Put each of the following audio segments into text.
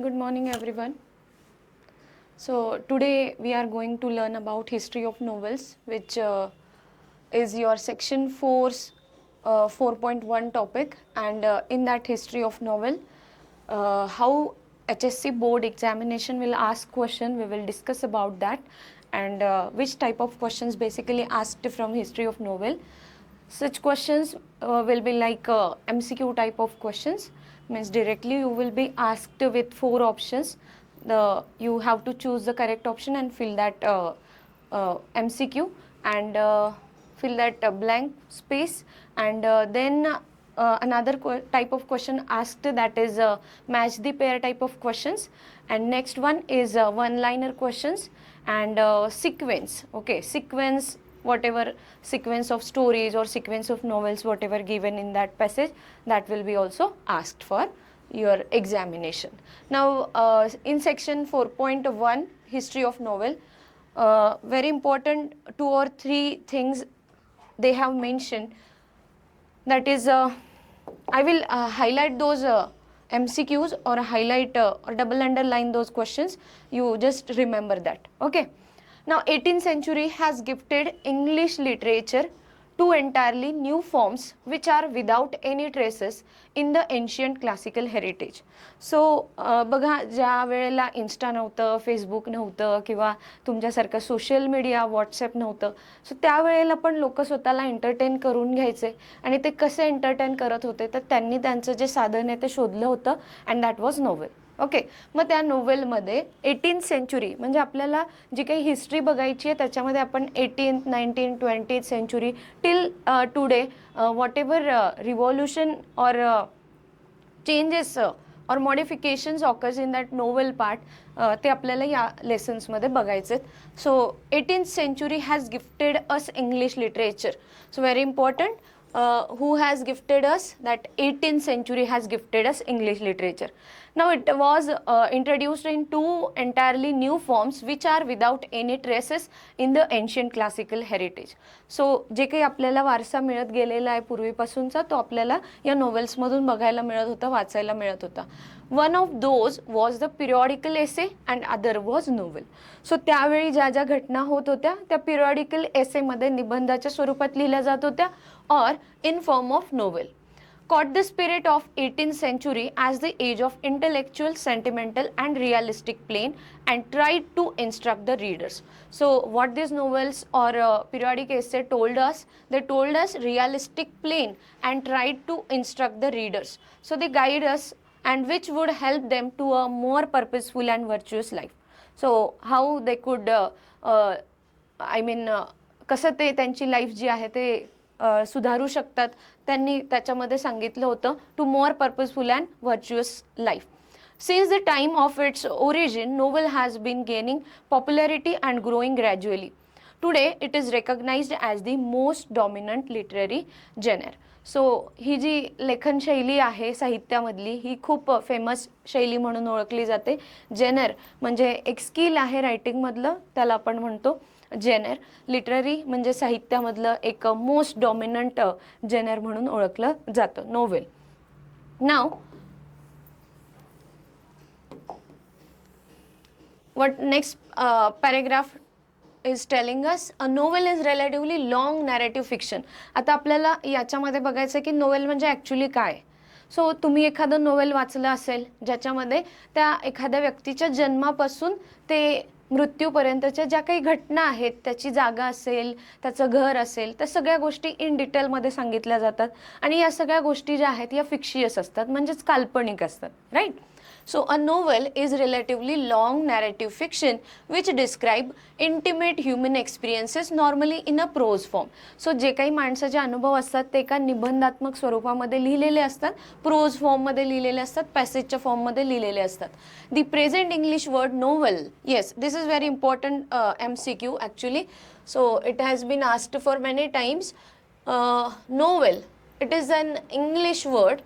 Good morning, everyone. So today we are going to learn about history of novels, which is your section 4's 4.1 topic, and in that history of novel, how HSC board examination will ask question. We will discuss about that, and which type of questions basically asked from history of novel. Such questions will be like MCQ type of questions, means directly you will be asked with 4 options. You have to choose the correct option and fill that MCQ, and fill that blank space, and then another type of question asked, that is match the pair type of questions, and next one is one liner questions, and sequence. Okay, sequence, whatever sequence of stories or sequence of novels, whatever given in that passage, that will be also asked for your examination. Now in section 4.1 history of novel, very important 2 or 3 things they have mentioned, that is I will highlight those MCQs, or highlight or double underline those questions. You just remember that. Okay, now 18th century has gifted English literature two entirely new forms which are without any traces in the ancient classical heritage. So बघा, ज्या वेळेला Insta नव्हतं, Facebook नव्हतं, किंवा तुमच्यासारखं social media WhatsApp नव्हतं, so त्यावेळेला पण लोक स्वतःला एंटरटेन करून घ्यायचे, आणि ते कसे एंटरटेन करत होते तर त्यांनी त्यांचं जे साधन आहे ते शोधलं होतं, and that was novel. Okay, मग त्या नोवेलमध्ये 18th सेंचुरी म्हणजे आपल्याला जी काही हिस्ट्री बघायची आहे त्याच्यामध्ये आपण 18th, 19th, 20th century till today what ever revolution or changes or modifications occurs in that novel part, ते आपल्याला या लेसन्समध्ये बघायचे. So 18th century has gifted us English literature. So very important, who has gifted us, that 18th century has gifted us English literature. Now it was introduced in 2 entirely new forms which are without any traces in the ancient classical heritage. So जे काही आपल्याला वारसा मिळत गेलेला आहे पूर्वीपासूनचा, तो आपल्याला या नोवेल्समधून बघायला मिळत होता, वाचायला मिळत होता. One of those was the periodical essay and other was novel. So त्यावेळी ज्या ज्या घटना होत होत्या त्या पिरियॉडिकल एसेमध्ये निबंधाच्या स्वरूपात लिहिल्या जात होत्या, or in form of novel. Caught the spirit of 18th century as the age of intellectual, sentimental and realistic plane, and tried to instruct the readers. So what these novels or periodic essay told us, they told us realistic plane and tried to instruct the readers. So they guide us, and which would help them to a more purposeful and virtuous life. So how they could कसं ते त्यांची life जी आहे ते सुधारू शकतात, त्यांनी त्याच्यामध्ये सांगितलं होतं, to more purposeful and virtuous life. Since the time of its origin, novel has been gaining popularity and growing gradually. Today, it is recognized as the most dominant literary genre. So ही जी लेखन शैली आहे साहित्यामधली, ही खूप famous शैली म्हणून ओळखली जाते. जेनर म्हणजे एक स्किल आहे रायटिंगमधलं, त्याला आपण म्हणतो जेनर. लिटररी म्हणजे साहित्यामधलं एक मोस्ट डॉमिनंट जेनर म्हणून ओळखलं जातं novel. Now what next paragraph is telling us, a novel is relatively long narrative fiction. आता आपल्याला याच्यामध्ये बघायचं की नोवेल म्हणजे ॲक्च्युली काय. सो तुम्ही एखादं नोवेल वाचलं असेल ज्याच्यामध्ये त्या एखाद्या व्यक्तीच्या जन्मापासून ते मृत्यूपर्यंतच्या ज्या काही घटना आहेत, त्याची जागा असेल, त्याचं घर असेल, त्या सगळ्या गोष्टी इन डिटेलमध्ये सांगितल्या जातात, आणि या सगळ्या गोष्टी ज्या आहेत या फिक्शियस असतात, म्हणजेच काल्पनिक असतात, right. So a novel is relatively long narrative fiction which describe intimate human experiences normally in a prose form. So जे काही माणसाचे अनुभव असतात ते एका निबंधात्मक स्वरूपामध्ये लिहिलेले असतात, प्रोज फॉर्ममध्ये लिहिलेले असतात, पॅसेजच्या फॉर्ममध्ये लिहिलेले असतात. The present English word novel, yes, this is very important MCQ actually. So it has been asked for many times. Novel, it is an English word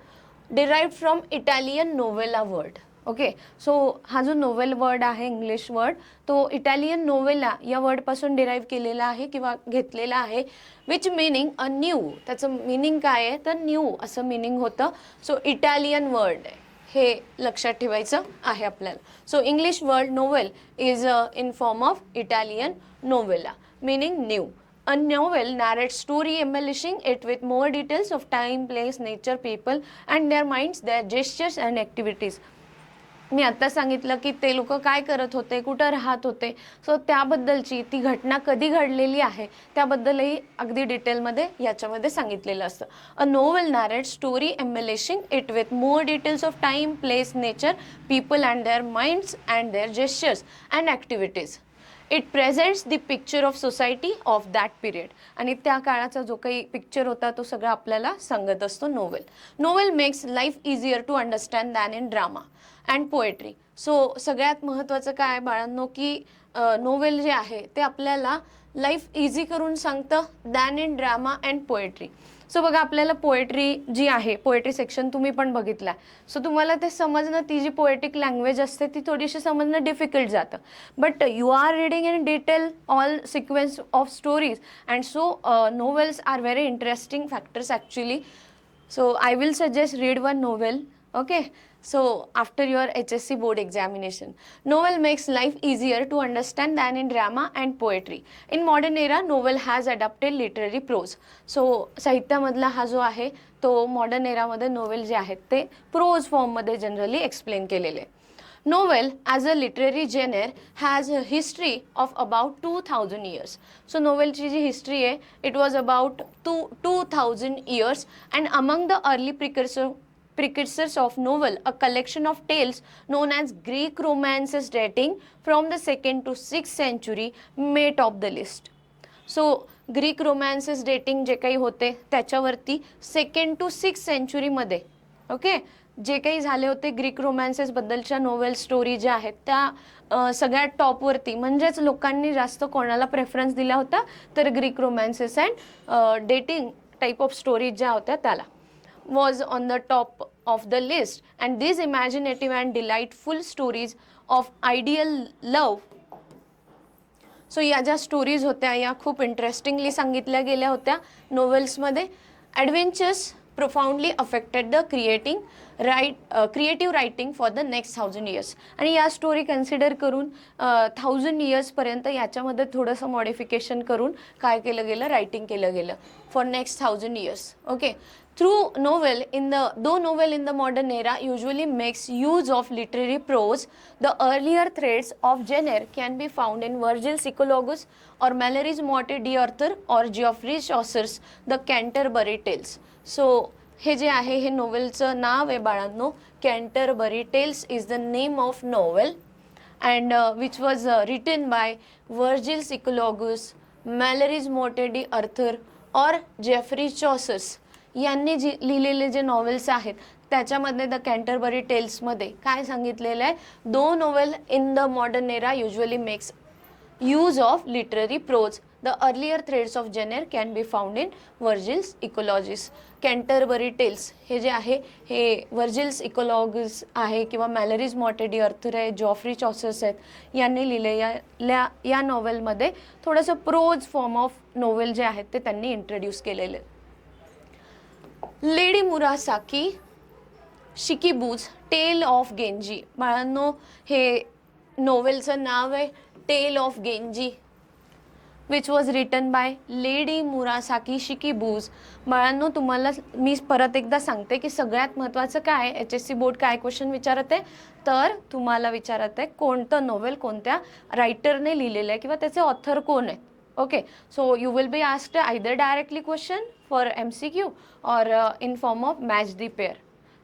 derived from Italian novella word. Okay, so हा जो novel word आहे, English word, तो Italian novella या वर्डपासून derive केलेला आहे किंवा घेतलेला आहे. विच मिनिंग न्यू, त्याचं मिनिंग काय आहे तर न्यू असं मिनिंग होतं. सो इटालियन वर्ड आहे. हे लक्षात ठेवायचं आहे आपल्याला. So English word novel is in form of Italian novella, meaning new. A novel narrates story embellishing it with more details of time, place, nature, people and their minds, their gestures and activities. मी आता सांगितलं की ते लोक काय करत होते, कुठं राहत होते, सो त्याबद्दलची ती घटना कधी घडलेली आहे त्याबद्दलही अगदी डिटेलमध्ये याच्यामध्ये सांगितलेलं असतं. A novel narrate story embellishing it with more details of time, place, nature, people and their minds and their gestures and activities. It presents the picture of society of that period. आणि त्या काळाचा जो काही picture होता तो सगळा आपल्याला सांगत असतो novel. Novel makes life easier to understand than in drama and poetry. So सगळ्यात महत्त्वाचं काय बाळांनो की नोवेल जे आहे ते आपल्याला लाईफ इझी करून सांगतं than in drama and poetry. So बघा आपल्याला पोएट्री जी आहे, पोएट्री सेक्शन तुम्ही पण बघितला, सो तुम्हाला ते समजणं, ती जी पोएटिक लँग्वेज असते ती थोडीशी समजणं डिफिकल्ट जातं. But you are reading in detail all sequence of stories and so novels are very interesting factors actually. So I will suggest read one novel, okay? So after your HSC board examination, novel makes life easier to understand than in drama and poetry. In modern era, novel has adapted literary prose. So साहित्यामधला हा जो आहे तो modern एरामध्ये novel जे आहेत ते pros फॉर्ममध्ये generally explain केलेले. Novel as a literary genre has a history of about 2000 years. So novelची जी history आहे, it was about 2000 years, and among the early precursors of novel, a collection of tales known as Greek romances dating from the 2nd to 6th century may top the list. So Greek romances dating जे काही होते त्याच्यावरती 2nd to 6th सेंचुरीमध्ये okay जे काही झाले होते Greek रोमॅन्सेसबद्दलच्या novel story ज्या आहेत त्या सगळ्यात टॉपवरती, म्हणजेच लोकांनी जास्त कोणाला प्रेफरन्स दिला होता तर Greek romances and dating type of stories ज्या होत्या त्याला was on the top of the list. And these imaginative and delightful stories of ideal love, so या ज्या स्टोरीज होत्या या खूप इंटरेस्टिंगली सांगितल्या गेल्या होत्या नोवेल्समध्ये. Adventures profoundly affected the creative writing for the next 1000 years. आणि या स्टोरी कन्सिडर करून 1000 इयर्सपर्यंत याच्यामध्ये थोडंसं मॉडिफिकेशन करून काय केलं गेलं, रायटिंग केलं गेलं for next 1000 years. Okay. Though novel in the modern era usually makes use of literary prose, the earlier threads of genre can be found in Virgil's Eclogus or Malory's Morte d'Arthur or Geoffrey Chaucer's The Canterbury Tales. So हे जे आहे हे नोवेलचं नाव आहे बाळांनो, Canterbury Tales is the name of novel and which was written by Virgil's Eclogues, Malory's Morte d' Arthur और Geoffrey चॉसर्स यांनी लिहिलेले जे नॉवेल्स आहेत त्याच्यामध्ये द कॅन्टरबरी टेल्समध्ये काय सांगितलेलं आहे, though novel in the modern era usually makes use of literary prose. The earlier threads of genre can be found in Virgil's Eclogus. Canterbury Tales हे जे आहे हे वर्जिल्स इकोलॉगस आहे किंवा मॅलरीज मॉर्टे डी अर्थर आहे, जॉफ्री चॉसर्स आहेत यांनी लिहिलेल्या या नॉवेलमध्ये थोडंसं प्रोज फॉर्म ऑफ नोवेल जे आहेत ते त्यांनी इंट्रोड्यूस केलेले. Lady Murasaki Shikibu's Tale of Genji. बाळांनो हे नोवेलचं नाव आहे Tale of Genji which was written by Lady Murasaki Shikibu's. बाळांनो तुम्हाला मी परत एकदा सांगते की सगळ्यात महत्त्वाचं काय, HSC बोर्ड काय क्वेश्चन विचारत आहे तर तुम्हाला विचारत आहे कोणतं नोवेल कोणत्या रायटरने लिहिलेलं आहे किंवा त्याचे ऑथर कोण आहे. Okay. So you will be asked either directly question for MCQ or in form of match the pair.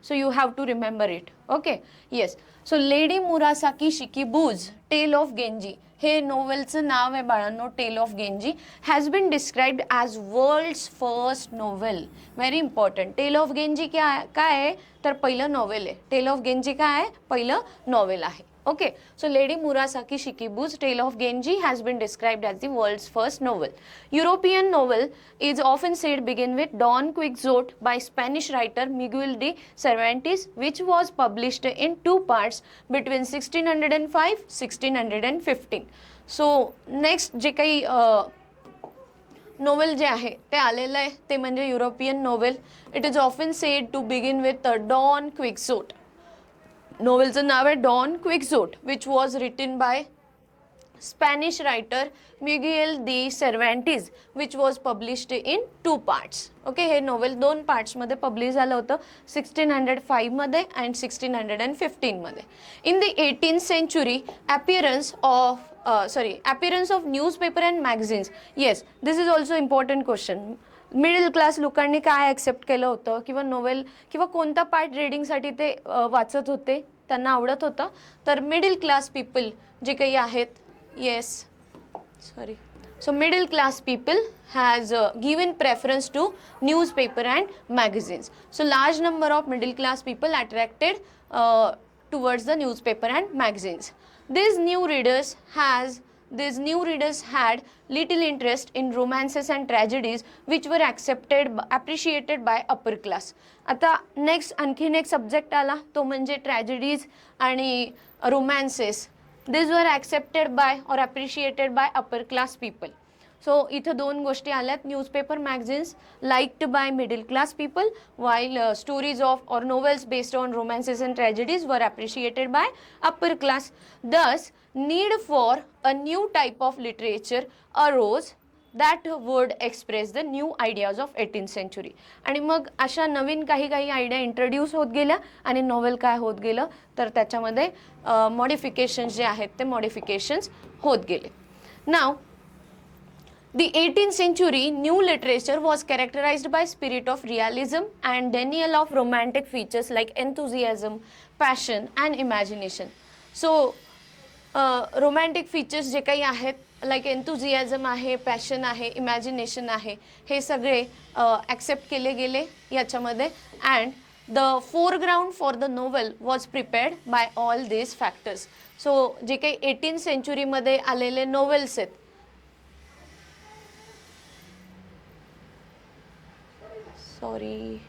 So you have to remember it. Okay. Yes. So Lady Murasaki Shikibu's Tale of Genji, हे नोवेलचं नाव आहे बाळांनो Tale of Genji, has been described as world's first novel. Very important. Tale of Genji काय आहे तर पहिलं novel आहे. टेल ऑफ गेंजी काय आहे, पहिलं नॉवेल आहे. Okay, so Lady Murasaki Shikibu's Tale of Genji has been described as the world's first novel. European novel is often said begin with Don Quixote by Spanish writer Miguel de Cervantes, which was published in 2 parts between 1605-1615. So next जे काही novel जे आहे ते आलेलं आहे ते म्हणजे European novel. It is often said to begin with Don Quixote. नॉवेलचं नाव आहे Don Quixote, which was written by Spanish writer Miguel de Cervantes, which was published in 2 parts. Okay, हे नोवेल 2 पार्ट्स मध्ये पब्लिश झालं होतं 1605 मध्ये and 1615 मध्ये. In the 18th century, appearance of newspaper and magazines. Yes, this is also important question. Middle class लोकांनी काय accept केलं होतं किंवा नोवेल किंवा कोणता पार्ट रीडिंगसाठी ते वाचत होते, त्यांना आवडत होतं. तर मिडल क्लास पीपल जे काही आहेत, yes, sorry, so middle class people has given preference to newspaper and magazines. So large number of middle class people attracted towards the newspaper and magazines. These new readers had little interest in romances and tragedies which were appreciated by upper class. आता next आणखीन एक subject आला तो म्हणजे ट्रॅजेडीज आणि रोमॅन्सेस. These were accepted by or appreciated by upper class people. So इथं 2 गोष्टी आल्यात. Newspaper magazines liked by middle class people, while stories of or novels based on romances and tragedies were appreciated by upper class. Thus, need for a new type of literature arose that would express the new ideas of 18th century. आणि मग अशा नवीन काही idea introduce होत गेल्या आणि novel काय होत गेलं तर त्याच्यामध्ये मॉडिफिकेशन्स जे आहेत ते मॉडिफिकेशन्स होत गेले. नाव the 18th century new literature was characterized by spirit of realism and denial of romantic features like enthusiasm, passion and imagination. So romantic features जे काही आहेत लाईक एन्थुझियाझम आहे, पॅशन आहे, इमॅजिनेशन आहे, हे सगळे ॲक्सेप्ट केले गेले याच्यामध्ये. And the foreground for the novel was prepared by all this factors. So जे काही 18th सेंचुरीमध्ये आलेले नोवेल्स आहेत, sorry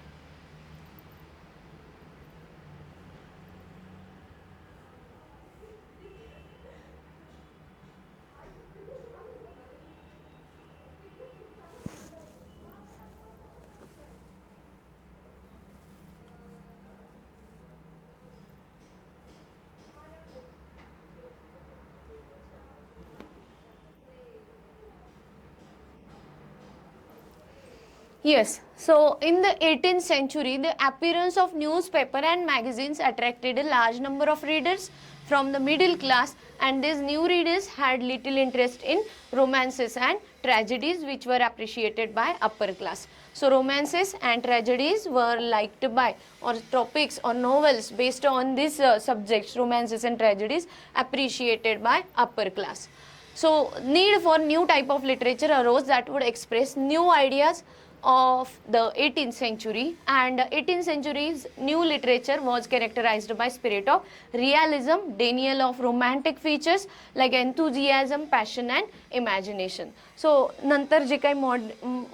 Yes, so in the 18th century, the appearance of newspaper and magazines attracted a large number of readers from the middle class, and these new readers had little interest in romances and tragedies which were appreciated by upper class. So romances and tragedies were liked by, or topics or novels based on these subjects, romances and tragedies, appreciated by upper class. So need for new type of literature arose that would express new ideas of the 18th century, and 18th century's new literature was characterized by spirit of realism, denial of romantic features like enthusiasm, passion and imagination. So नंतर जे काही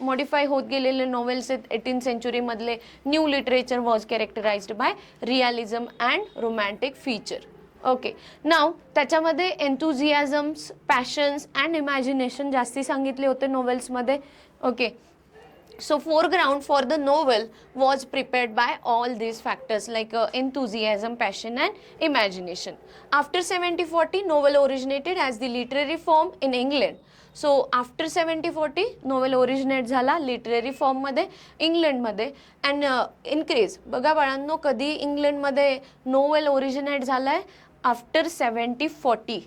modify होत गेलेले novels आहेत 18th century मधले, new literature was characterised by realism and romantic feature. Okay, नाव त्याच्यामध्ये enthusiasms, passions and imagination जास्ती सांगितले होते नॉवेल्समध्ये. Okay, so foreground for the novel was prepared by all these factors like enthusiasm, passion and imagination. After 1740, novel originated as the literary form in England. So after 1740 novel originate झाला literary form मध्ये इंग्लंडमध्ये. And increase बघा बाळांनो, कधी इंग्लंडमध्ये novel originate झालाय? After 1740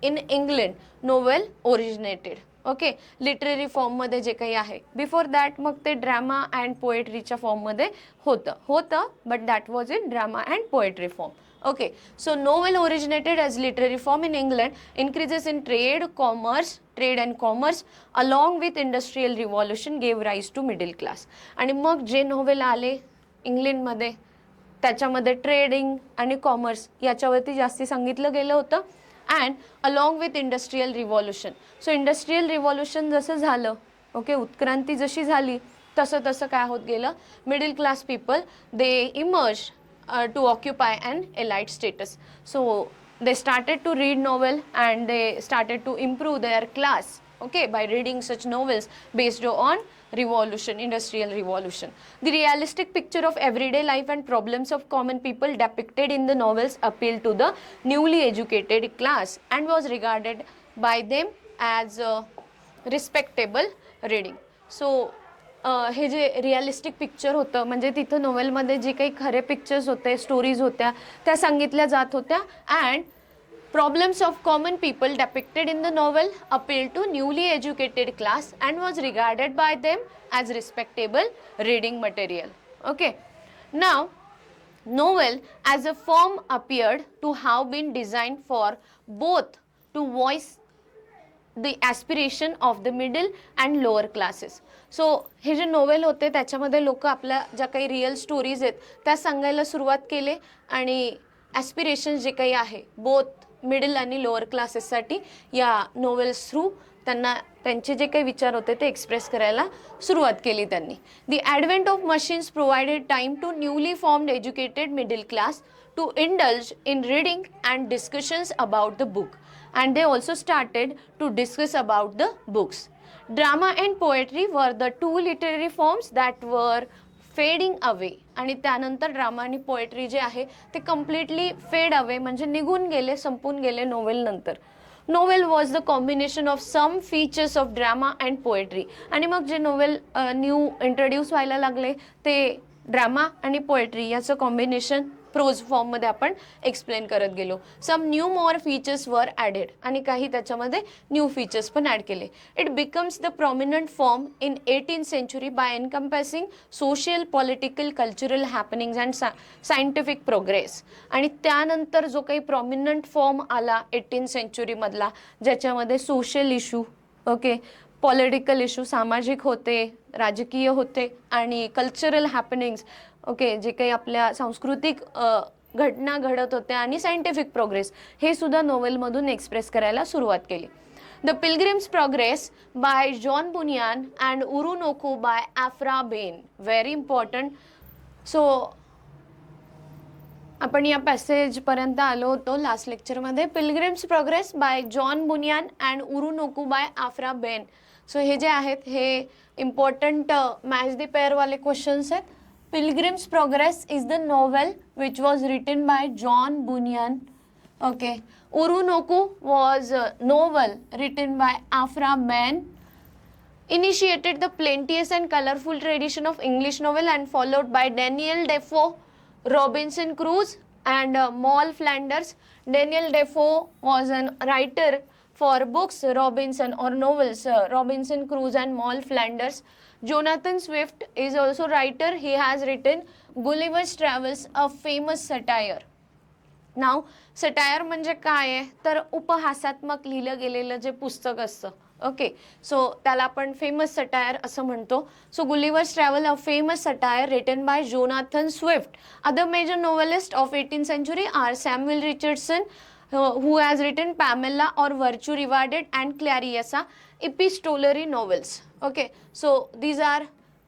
in England novel originated. Okay, literary फॉर्ममध्ये जे काही आहे. बिफोर दॅट मग ते ड्रामा अँड पोएट्रीच्या फॉर्ममध्ये होतं but that was in drama and poetry form. Okay, so novel originated as literary form in England. Increases in trade and commerce along with industrial revolution gave rise to middle class. आणि मग जे novel आले इंग्लंडमध्ये त्याच्यामध्ये trading आणि commerce याच्यावरती जास्ती सांगितलं गेलं होतं. And along with industrial revolution. So industrial revolution जसं झालं, ओके, उत्क्रांती जशी झाली तसं काय होत गेलं, middle class people they emerge to occupy an elite status. So they started to read novel and they started to improve their class, okay, by reading such novels based on revolution, industrial revolution. The realistic picture of everyday life and problems of common people depicted in the novels appealed to the newly educated class and was regarded by them as respectable reading. So हे जे realistic picture होतं म्हणजे तिथं नोवेलमध्ये जे काही खरे pictures होते, stories होत्या, त्या सांगितल्या जात होत्या. And problems of common people depicted in the novel appealed to newly educated class and was regarded by them as respectable reading material. Okay, now novel as a form appeared to have been designed for both to voice the aspiration of the middle and lower classes. So हे जे novel होते त्याच्यामध्ये लोक आपल्या ज्या काही real stories आहेत त्या सांगायला सुरुवात केले आणि ॲस्पिरेशन्स जे काही आहे बोथ मिडल आणि लोअर क्लासेससाठी या नोवेल्स थ्रू त्यांना त्यांचे जे काही विचार होते ते एक्सप्रेस करायला सुरुवात केली त्यांनी. The advent of machines provided time to newly formed educated middle class to indulge in reading and discussions about the book and they also started to discuss about the books. Drama and poetry were the two literary forms that were fading away. आणि त्यानंतर drama आणि poetry जे आहे ते completely फेड away म्हणजे निघून गेले, संपून गेले नोवेल नंतर. Novel was the combination of some features of drama and poetry. आणि मग जे नोवेल न्यू इंट्रोड्यूस व्हायला लागले ते ड्रामा आणि पोएट्री याचं कॉम्बिनेशन प्रोज फॉर्ममध्ये आपण एक्सप्लेन करत गेलो. Some new more features were added आणि काही त्याच्यामध्ये न्यू फीचर्स पण ॲड केले. It becomes the prominent form in 18th century by encompassing social, political, cultural happenings and scientific progress. आणि त्यानंतर जो काही प्रॉमिनंट फॉर्म आला 18th सेंचुरीमधला ज्याच्यामध्ये social issue, okay, political issue सामाजिक होते, राजकीय होते आणि कल्चरल हॅपनिंग्स, ओके, जे काही आपल्या सांस्कृतिक घटना घडत होत्या आणि सायंटिफिक प्रोग्रेस हे सुद्धा नोवेलमधून एक्सप्रेस करायला सुरुवात केली. The Pilgrim's Progress by John Bunyan and Oroonoko by Aphra Behn, very important. So आपण या पॅसेजपर्यंत आलो होतो लास्ट लेक्चरमध्ये. Pilgrim's Progress by John Bunyan and Oroonoko by Aphra Behn. So हे जे आहेत हे इम्पॉर्टंट मॅच द पेअरवाले क्वेश्चन्स आहेत. Pilgrim's Progress is the novel which was written by John Bunyan. Okay. Oroonoco was a novel written by Afra Ben. Initiated the plenteous and colorful tradition of English novel and followed by Daniel Defoe, Robinson Crusoe and Moll Flanders. Daniel Defoe was a writer for books Robinson or novels Robinson Crusoe and Moll Flanders. Jonathan Swift is also writer. He has written Gulliver's Travels, a famous satire. Now satire म्हणजे काय आहे तर उपहासात्मक लिहिलं गेलेलं जे पुस्तक असतं, okay, so त्याला आपण फेमस सटायर असं म्हणतो. So Gulliver's travel, a famous satire written by Jonathan Swift. Other major novelist of 18th century are Samuel Richardson, who has written Pamela or Virtue Rewarded and Clarissa, epistolary novels. Okay, so these are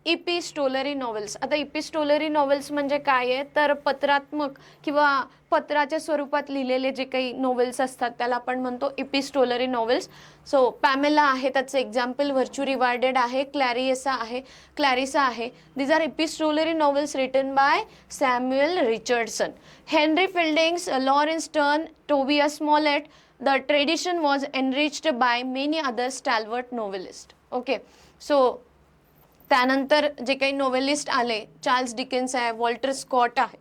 epistolary novels. आता epistolary novels म्हणजे काय आहे तर पत्रात्मक किंवा पत्राच्या स्वरूपात लिहिलेले जे काही नॉवेल्स असतात त्याला आपण म्हणतो इपिस्टोलरी नॉवेल्स. सो पॅमेला आहे त्याचं एक्झाम्पल, व्हर्च्यू रिवार्डेड आहे, क्लॅरिसा आहे. These are epistolary novels written by Samuel Richardson. Henry Fielding's, Laurence Sterne, Tobias Smollett. The tradition was enriched by many other stalwart novelist. Okay, so त्यानंतर जे काही novelist आले, Charles Dickens आहे, Walter Scott आहे,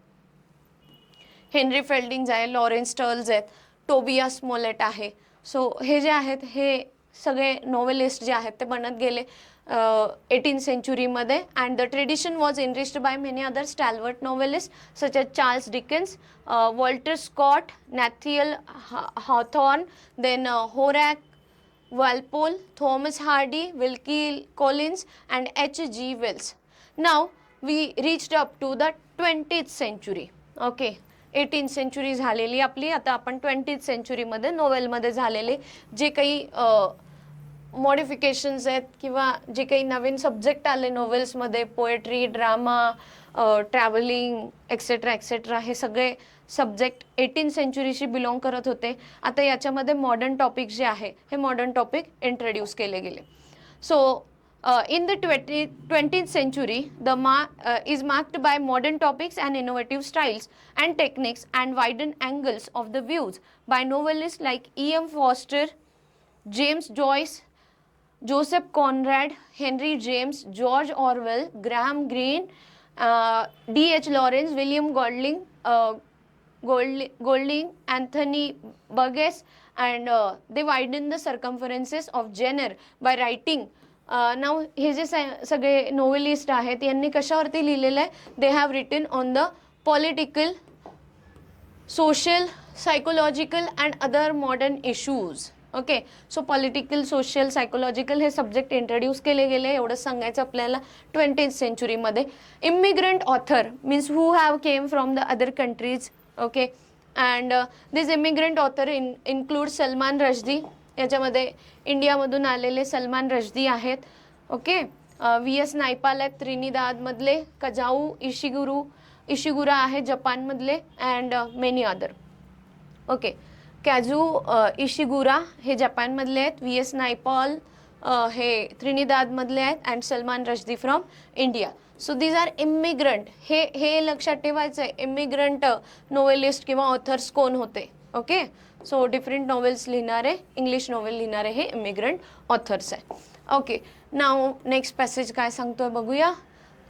Henry Fielding's आहे, Laurence Sterne's आहेत, Tobias Smollett आहे. So हे जे आहेत हे सगळे नोवेलिस्ट जे आहेत ते बनत गेले 18th सेंचुरीमध्ये. And the tradition was enriched by many other stalwart novelist such as Charles Dickens, Walter Scott, Nathaniel Hawthorne, then Horace Walpole, Thomas Hardy, Wilkie Collins and H.G. Wells. Now we reached up to the 20th century. Okay, 18th century झालेली आपली. आता आपण 20th century मध्ये नोवेलमध्ये झालेले जे काही modifications आहेत किंवा जे काही नवीन सब्जेक्ट आले नोवेल्समध्ये, poetry, drama, travelling etcetera etcetera, हे सगळे सब्जेक्ट 18th सेंचुरीशी बिलॉंग करत होते. आता याच्यामध्ये मॉडर्न टॉपिक जे आहे हे मॉडर्न टॉपिक इंट्रोड्यूस केले गेले. So in the 20th century, is marked by modern topics and innovative styles and techniques and widened angles of the views by novelists like E.M. Forster, James Joyce, Joseph Conrad, Henry James, George Orwell, Graham Greene, D.H. Lawrence, William Golding, Anthony Burgess, and they widen the circumferences of genre by writing. नाव हे जे सगळे novelist आहेत यांनी कशावरती लिहिलेलं आहे, they have written on the political, social, psychological and other modern issues. Okay, so political, social, psychological हे सब्जेक्ट इंट्रोड्यूस केले गेले. एवढंच सांगायचं आपल्याला 20th सेंचुरीमध्ये. Immigrant author means who have came from the other countries. Okay, and this immigrant author include Salman Rushdie. याच्यामध्ये इंडियामधून आलेले सलमान रश्दी आहेत. Okay, V.S. नायपाल आहेत त्रिनिदादमधले, कजाऊ इशिगुरा आहे जपानमधले, and many other. Okay, Kazuo Ishiguro हे जपानमधले आहेत, V.S. नायपाल हे त्रिनिदादमधले आहेत, and Salman Rushdie from India. So these are immigrant. हे लक्षात ठेवायचं आहे, इमिग्रंट नोवेलिस्ट किंवा ऑथर्स कोण होते. ओके, सो डिफरंट नॉवेल्स लिहिणारे, इंग्लिश नॉवेल लिहिणारे हे इमिग्रंट ऑथर्स आहे. ओके, नाव नेक्स्ट पॅसेज काय सांगतोय बघूया.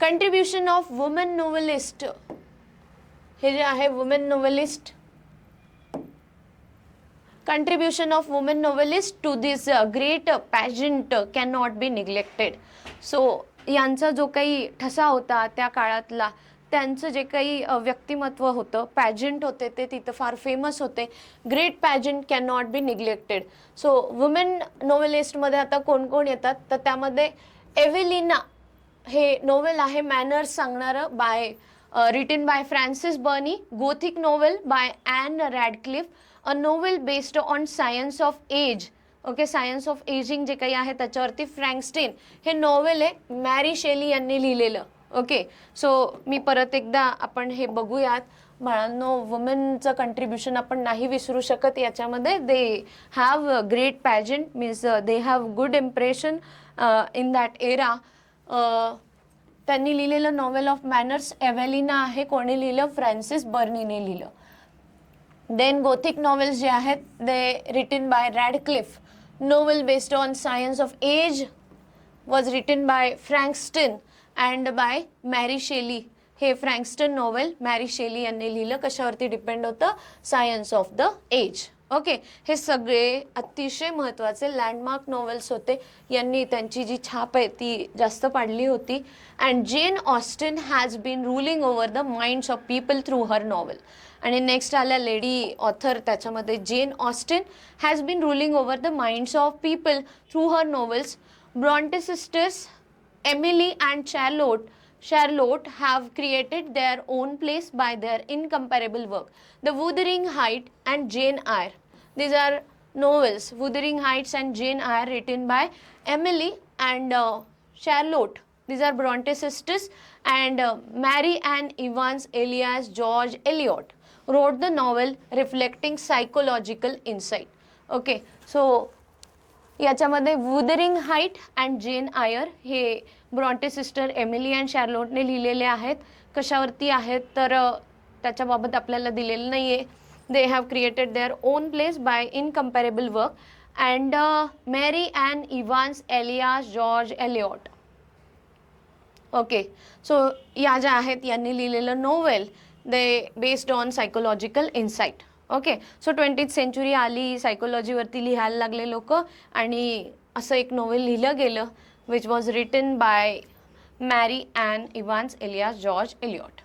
Contribution of women novelist. हे जे आहे women novelist, contribution of women novelists to this great pageant cannot be neglected. So यांचा जो काही ठसा होता त्या काळातला, त्यांचं जे काही व्यक्तिमत्व होतं, पॅजंट होते, ते तिथं फार फेमस होते. Great pageant can not be neglected. So women नोवेलिस्टमध्ये आता कोण कोण येतात, तर त्यामध्ये एव्हेलिना हे नोवेल आहे मॅनर्स सांगणारं, by written by Frances Burney. Gothic novel by Ann Radcliffe, a novel based on science of age. Okay, science of ageing जे काही आहे त्याच्यावरती फ्रँकस्टेन हे नॉवेल आहे मॅरी शेली यांनी लिहिलेलं. ओके, सो मी परत एकदा आपण हे बघूयात. बाळांनो, वुमेनचं कंट्रीब्युशन आपण नाही विसरू शकत याच्यामध्ये. They have great pageant means they have good impression in that era. त्यांनी लिहिलेलं नॉवेल ऑफ मॅनर्स एव्हेलिना आहे. कोणी लिहिलं? फ्रान्सिस बर्नीने लिहिलं. देन गोथिक नॉवेल्स जे आहेत they written by Radcliffe. Novel based on science of age was written by Frankenstein and by Mary Shelley. हे Frankenstein novel Mary Shelley यांनी लिहिलं. कशावरती डिपेंड होतं? Science of the age. Okay, हे सगळे अतिशय महत्त्वाचे लँडमार्क नॉवेल्स होते. यांनी त्यांची जी छाप आहे ती जास्त पाडली होती. And Jane Austen has been ruling over the minds of people through her novel. आणि नेक्स्ट आल्या लेडी ऑथर, त्याच्यामध्ये Jane Austen has been ruling over the minds of people through her novels. Bronte sisters, Emily and Charlotte have created their own place by their incomparable work. The Wuthering Heights and Jane Eyre. These are novels, Wuthering Heights and Jane Eyre, written by Emily and Charlotte. These are Bronte sisters, and Mary Ann Evans alias George Eliot wrote the novel reflecting psychological insight. Okay, so याच्यामध्ये Wuthering height and जेन आयर हे Brontë sister Emily and शार्लोटने लिहिलेले आहेत. कशावरती आहेत तर त्याच्याबाबत आपल्याला दिलेलं नाही आहे. They have created their own place by incomparable work. And Mary Ann Evans alias George Eliot. Okay, so या ज्या आहेत यांनी लिहिलेलं novel they based on psychological insight. Okay, so 20th century आली, सायकोलॉजीवरती लिहायला लागले लोक, आणि असं एक नोवेल लिहिलं गेलं which was written by Mary Ann Evans alias George Eliot.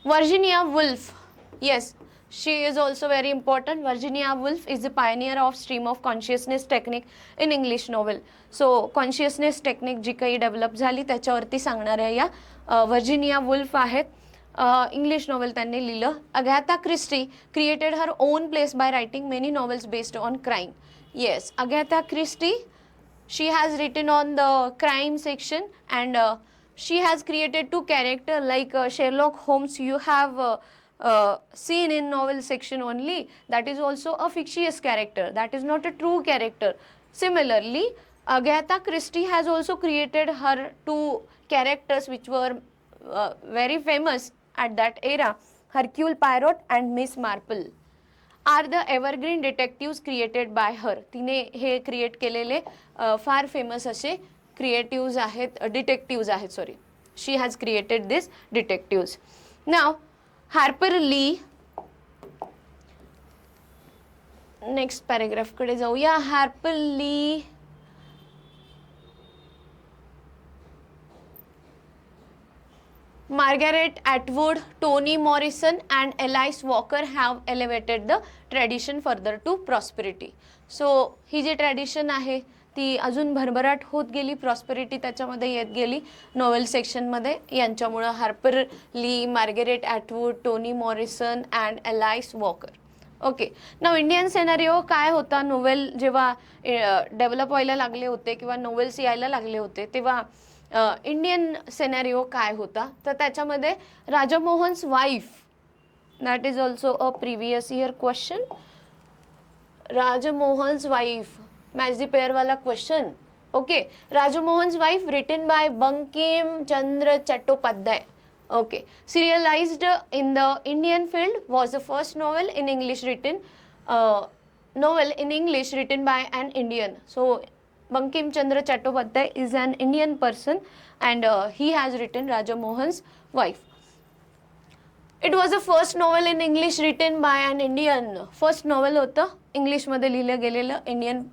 Virginia Woolf, yes, she is also very important. Virginia Woolf is the pioneer of stream of consciousness technique in English novel. So consciousness technique जी काही develop झाली त्याच्यावरती सांगणाऱ्या या Virginia Woolf आहेत. English novel त्यांनी लिहिलं. Agatha Christie created her own place by writing many novels based on crime. Yes, Agatha Christie, she has written on the crime section, and she has created two characters like Sherlock Holmes you have seen in novel section only. That is also a fictitious character, that is not a true character. Similarly, Agatha Christie has also created her two characters which were very famous at that era, Hercule Poirot and Miss Marple are the evergreen detectives created by her. तिने हे create केलेले फार famous असे creatives आहेत, detectives आहेत, sorry. She has created this detectives. नाव Harper Lee, next पॅरेग्राफकडे जाऊया. Harper Lee Margaret Atwood, Toni Morrison and Alice Walker have elevated the tradition further to prosperity. So ही जी ट्रॅडिशन आहे ती अजून भरभराट होत गेली, प्रॉस्पेरिटी त्याच्यामध्ये येत गेली नोवेल सेक्शनमध्ये. यांच्यामुळं Harper Lee, Margaret Atwood, Toni Morrison and Alice Walker. Okay, नाव इंडियन सेनारिओ काय होता? नोवेल जेव्हा डेव्हलप व्हायला लागले होते किंवा नोवेल्स यायला लागले होते तेव्हा इंडियन सेनॅरिओ काय होता? तर त्याच्यामध्ये Rajmohan's wife, that is also a previous year question. Rajmohan's wife, match the pair वाला question. Okay, Rajmohan's wife written by Bankim Chandra Chattopadhyay. Okay, serialized in the Indian field, was the first novel in English written by an Indian. So Bankim Chandra Chattopadhyay is an Indian person and he has written Raja Mohan's wife. It was the first novel in English written by an Indian. First novel होतं English मध्ये लिहिलं गेलेलं Indian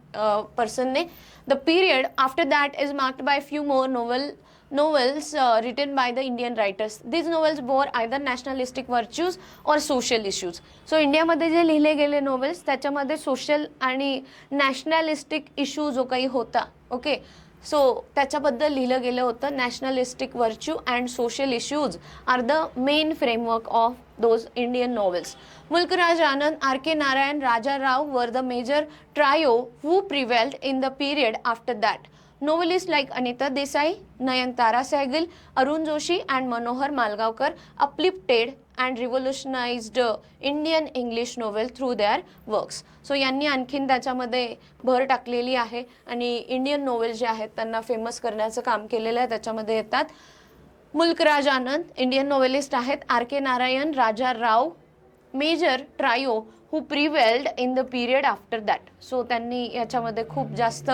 person ने. The period after that is marked by few more novels written by the Indian writers. These novels bore either nationalistic virtues or social issues. So इंडियामध्ये जे लिहिले गेले novels त्याच्यामध्ये सोशल आणि नॅशनलिस्टिक इश्यू जो काही होता, ओके, सो त्याच्याबद्दल लिहिलं गेलं होतं. Nationalistic virtue and social issues are the main framework of those Indian novels. Mulk Raj Anand, R.K. Narayan, Raja Rao were the major trio who prevailed in the period after that. Novelists like Anita Desai, Nayantara Sehgal, Arun Joshi and Manohar Malgavkar uplifted and revolutionized Indian English novel through their works. So यांनी आणखीन त्याच्यामध्ये भर टाकलेली आहे आणि Indian novel जे आहेत त्यांना फेमस करण्याचं काम केलेलं आहे. त्याच्यामध्ये येतात मुल्कराज आनंद, इंडियन नोवेलिस्ट आहेत, R.K. Narayan, Raja Rao, major trio who prevailed in the period after that. So त्यांनी याच्यामध्ये खूप जास्त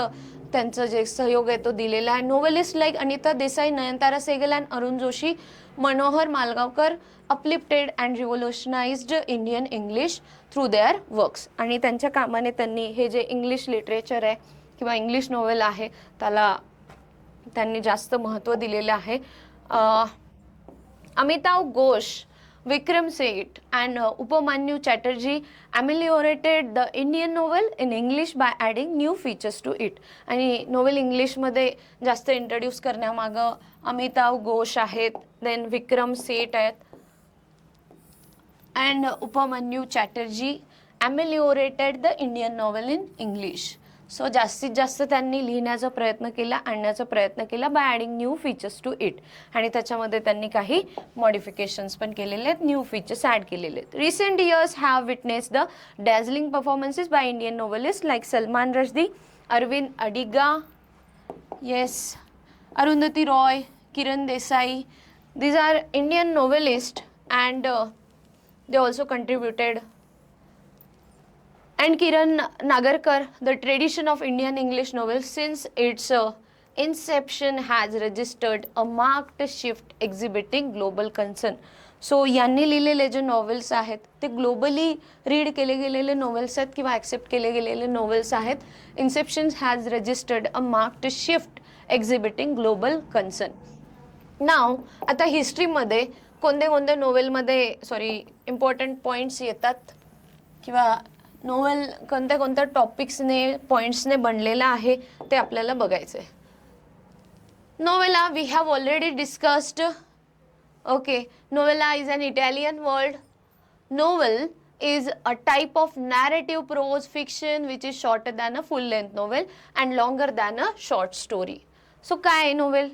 त्यांचं जे सहयोग आहे तो दिलेला आहे. Novelist like Anita Desai, Nayantara Sahgal and Arun Joshi, Manohar Malgonkar uplifted and revolutionized Indian English through their works. आणि त्यांच्या कामाने त्यांनी हे जे इंग्लिश लिटरेचर आहे किंवा इंग्लिश नोवेल आहे त्याला त्यांनी जास्त महत्त्व दिलेलं आहे. Amitav Ghosh, Vikram Seth and Upamanyu Chatterjee ameliorated the Indian novel in English by adding new features to it. आणि नोवेल इंग्लिशमध्ये जास्त इंट्रोड्यूस करण्यामागं अमिताव घोष आहेत, देन विक्रम सेठ आहेत and Upamanyu Chatterjee ameliorated the Indian novel in English. सो जास्तीत जास्त त्यांनी लिहिण्याचा प्रयत्न केला, आणण्याचा प्रयत्न केला by adding new features to it. आणि त्याच्यामध्ये त्यांनी काही मॉडिफिकेशन्स पण केलेले आहेत, न्यू फीचर्स ॲड केलेले आहेत. Recent years have witness the dazzling performances by Indian novelist like Salman Rushdie, Aravind Adiga, yes, Arundhati Roy, Kiran Desai. These are Indian novelist and they also contributed. And Kiran Nagarkar, the tradition of Indian English novels since its inception has registered a marked shift exhibiting global concern. So यांनी लिहिलेले जे novels आहेत ते globally read केले गेलेले novels आहेत किंवा accept केले गेलेले नॉवेल्स आहेत. Inception has registered a marked shift exhibiting global concern. नाव आता हिस्ट्रीमध्ये कोणत्या कोणत्या नोवेलमध्ये इम्पॉर्टंट पॉईंट्स येतात किंवा नोवेल कोणत्या कोणत्या टॉपिक्सने पॉईंट्सने बनलेला आहे ते आपल्याला बघायचं आहे. Novella we have already discussed. Okay, novella is an Italian word. Novel is a type of narrative prose fiction which is shorter than a full length novel and longer than a short story. So काय आहे novel?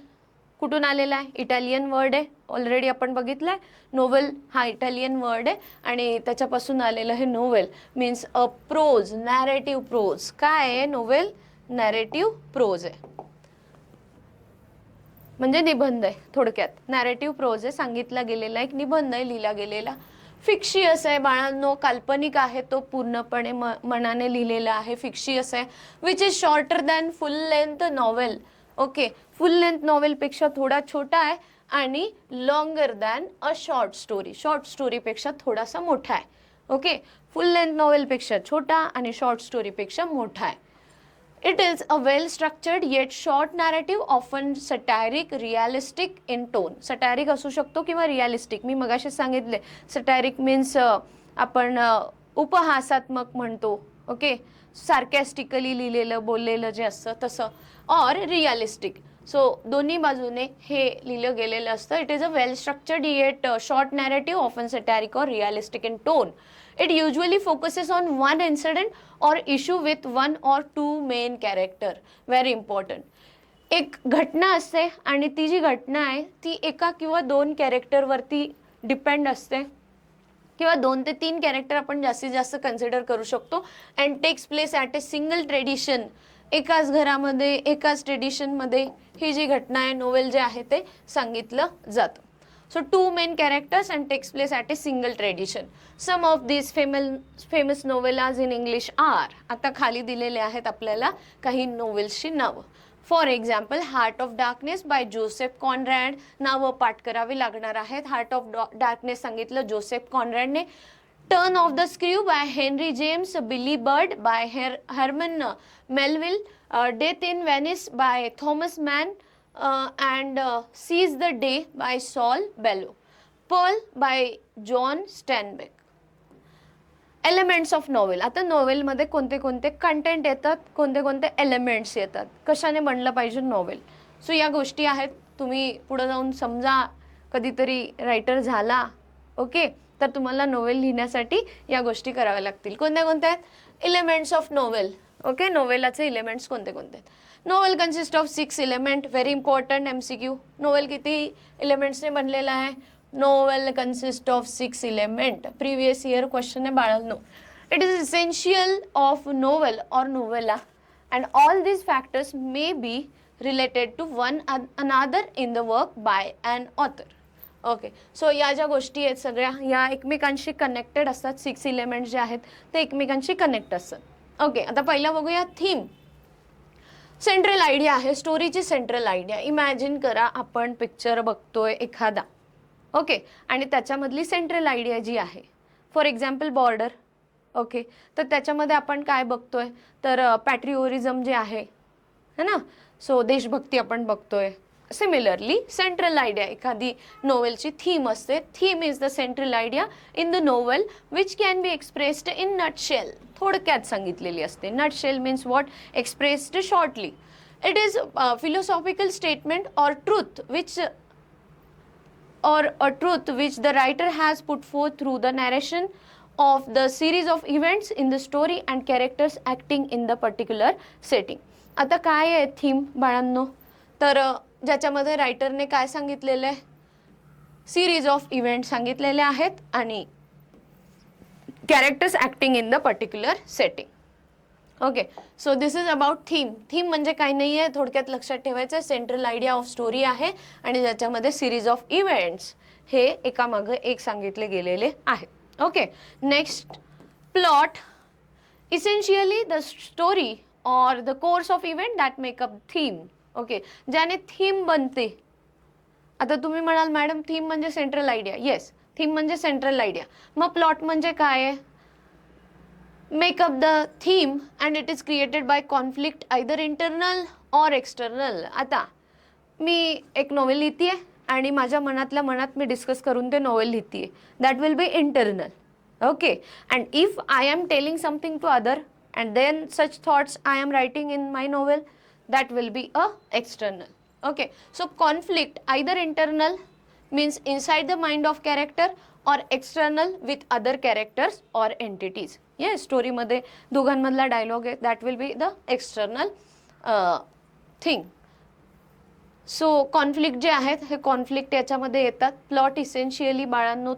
कुठून आलेला आहे? Italian word आहे, already आपण बघितलंय. Novel हा Italian word आहे आणि त्याच्यापासून आलेलं हे novel means a prose, narrative prose. काय आहे नोवेल? नॅरेटिव्ह प्रोज आहे, म्हणजे निबंध आहे थोडक्यात. नॅरेटिव्ह प्रोज आहे, सांगितला गेलेला एक निबंध आहे, लिहिला गेलेला. फिक्शियस आहे बाळांनो, काल्पनिक आहे, तो पूर्णपणे मनाने लिहिलेला आहे, फिक्शियस आहे. Which is shorter than full length novel. Okay, full length नॉवेलपेक्षा थोडा छोटा आहे आणि longer than a short story, short स्टोरीपेक्षा थोडासा मोठा आहे. ओके, फुल लेंथ नॉवेलपेक्षा छोटा आणि शॉर्ट स्टोरीपेक्षा मोठा आहे. It is a well structured yet short narrative, often satiric, realistic in tone. Satiric असू शकतो किंवा रिअलिस्टिक. मी मगाशी सांगितले सटॅरिक मीन्स आपण उपहासात्मक म्हणतो. ओके, सार्कॅस्टिकली लिहिलेलं बोललेलं जे असतं तसं. और रिअलिस्टिक, सो दोन्ही बाजूने हे लिहिलं गेलेलं असतं. It is a well structured yet short narrative, often satiric or realistic in tone. It usually focuses on one incident or issue with one or two main character. Very important. एक घटना असते आणि ती जी घटना आहे ती एका किंवा दोन कॅरेक्टरवरती डिपेंड असते, किंवा 2 ते 3 कॅरेक्टर आपण जास्तीत जास्त कन्सिडर करू शकतो. And takes place at a single tradition. एकाच घरामध्ये, एकाच ट्रेडिशनमध्ये ही जी घटना आहे, नोवेल जे आहे ते सांगितलं जातं. So 2 main characters and takes place at a single tradition. Some of these famous novellas in English are, आता खाली दिलेले आहेत आपल्याला काही नोवेल्सची नावं. For example, heart of darkness by Joseph Conrad. नावं पाठ करावी लागणार आहेत. हार्ट ऑफ डार्कनेस सांगितलं जोसेफ कॉनरॅडने. Turn of the screw by Henry James. Billy Bird by Herman Melville. Death in Venice by Thomas Mann. And Seize the Day by Saul Bellow. Pearl by John Steinbeck. Elements of novel. आता नॉवेलमध्ये कोणते कोणते content येतात, कोणते कोणते elements येतात, कशाने बनलं पाहिजे नॉवेल. सो या गोष्टी आहेत. तुम्ही पुढे जाऊन समजा कधीतरी रायटर झाला, ओके, तर तुम्हाला नॉवेल लिहिण्यासाठी या गोष्टी कराव्या लागतील. कोणत्या कोणत्या आहेत? Elements of novel. ओके, नॉवेलाचे एलिमेंट्स कोणते कोणते आहेत? Novel consist of 6 element. Very important MCQ. Novel किती एलिमेंट्सने बनलेला आहे? Novel consist of 6 element. Previous year question आहे बाळांनो. It is essential of novel or novella and all these factors may be related to one another in the work by an author. Okay, so या ज्या गोष्टी आहेत सगळ्या या एकमेकांशी connected असतात. 6 एलिमेंट्स जे आहेत ते एकमेकांशी कनेक्ट असतात. ओके, आता पहिला बघूया थीम. सेंट्रल आयडिया आहे, स्टोरीची सेंट्रल आयडिया. इमॅजिन करा आपण पिक्चर बघतोय एखादा, ओके, आणि त्याच्यामधली सेंट्रल आयडिया जी आहे, फॉर एक्झाम्पल बॉर्डर. ओके, तर त्याच्यामध्ये आपण काय बघतोय, तर पॅट्रिओरिझम जे आहे ना, सो देशभक्ती आपण बघतोय. सिमिलरली सेंट्रल आयडिया, एखादी नोवेलची थीम असते. Theme is the central idea in the novel which can be expressed in nutshell. थोडक्यात सांगितलेली असते. Nutshell means what? Expressed shortly. It is philosophical statement or truth which or a truth which the writer has put forth through the narration of the series of events in the story and characters acting in the particular setting. आता काय आहे theme बाळांनो? तर ज्याच्यामध्ये रायटरने काय सांगितलेलं आहे? Series of event सांगितलेले आहेत आणि characters acting in the particular setting. Okay, so this is about theme. Theme म्हणजे काही नाही आहे, थोडक्यात लक्षात ठेवायचं. सेंट्रल आयडिया ऑफ स्टोरी आहे आणि ज्याच्यामध्ये सिरीज ऑफ इव्हेंट्स हे एकामागे एक सांगितले गेलेले आहे. Okay, next plot. Essentially the story or the course of event that make up theme. Okay, ज्याने थीम बनते. आता तुम्ही म्हणाल मॅडम थीम म्हणजे सेंट्रल आयडिया. येस, थीम म्हणजे सेंट्रल आयडिया. मग प्लॉट म्हणजे काय आहे? Make up the theme and it is created by conflict either internal or external. आता मी एक नॉवेल लिहिते आहे आणि माझ्या मनातल्या मनात मी डिस्कस करून ते नॉवेल लिहिते आहे. That will be internal. Okay, and if I am telling something to other and then such thoughts I am writing in my novel, that will be a external. Okay, so conflict either internal means inside the mind of character or external with other characters or entities. Yes, story मध्ये दोघांमधला dialogue आहे, that will be the external thing. So conflict जे आहेत हे conflict याच्यामध्ये येतात. Plot essentially बाळांनो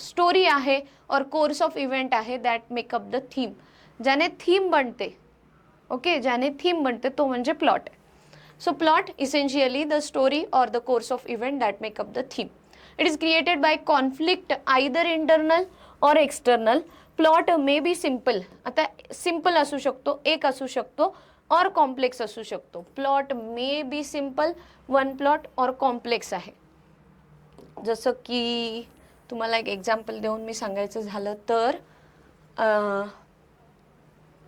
story आहे और कोर्स ऑफ इव्हेंट आहे दॅट मेकअप द थीम. ज्याने थीम बनते, ओके, ज्याने थीम बनते तो म्हणजे प्लॉट आहे. So plot essentially the story or the course of event that make up the theme. It is created by conflict either internal or external. Plot may be simple, आता simple असू शकतो, एक असू शकतो, और कॉम्प्लेक्स असू शकतो. Plot may be simple, one plot or complex आहे. जसं की तुम्हाला एक एक्झाम्पल देऊन मी सांगायचं झालं तर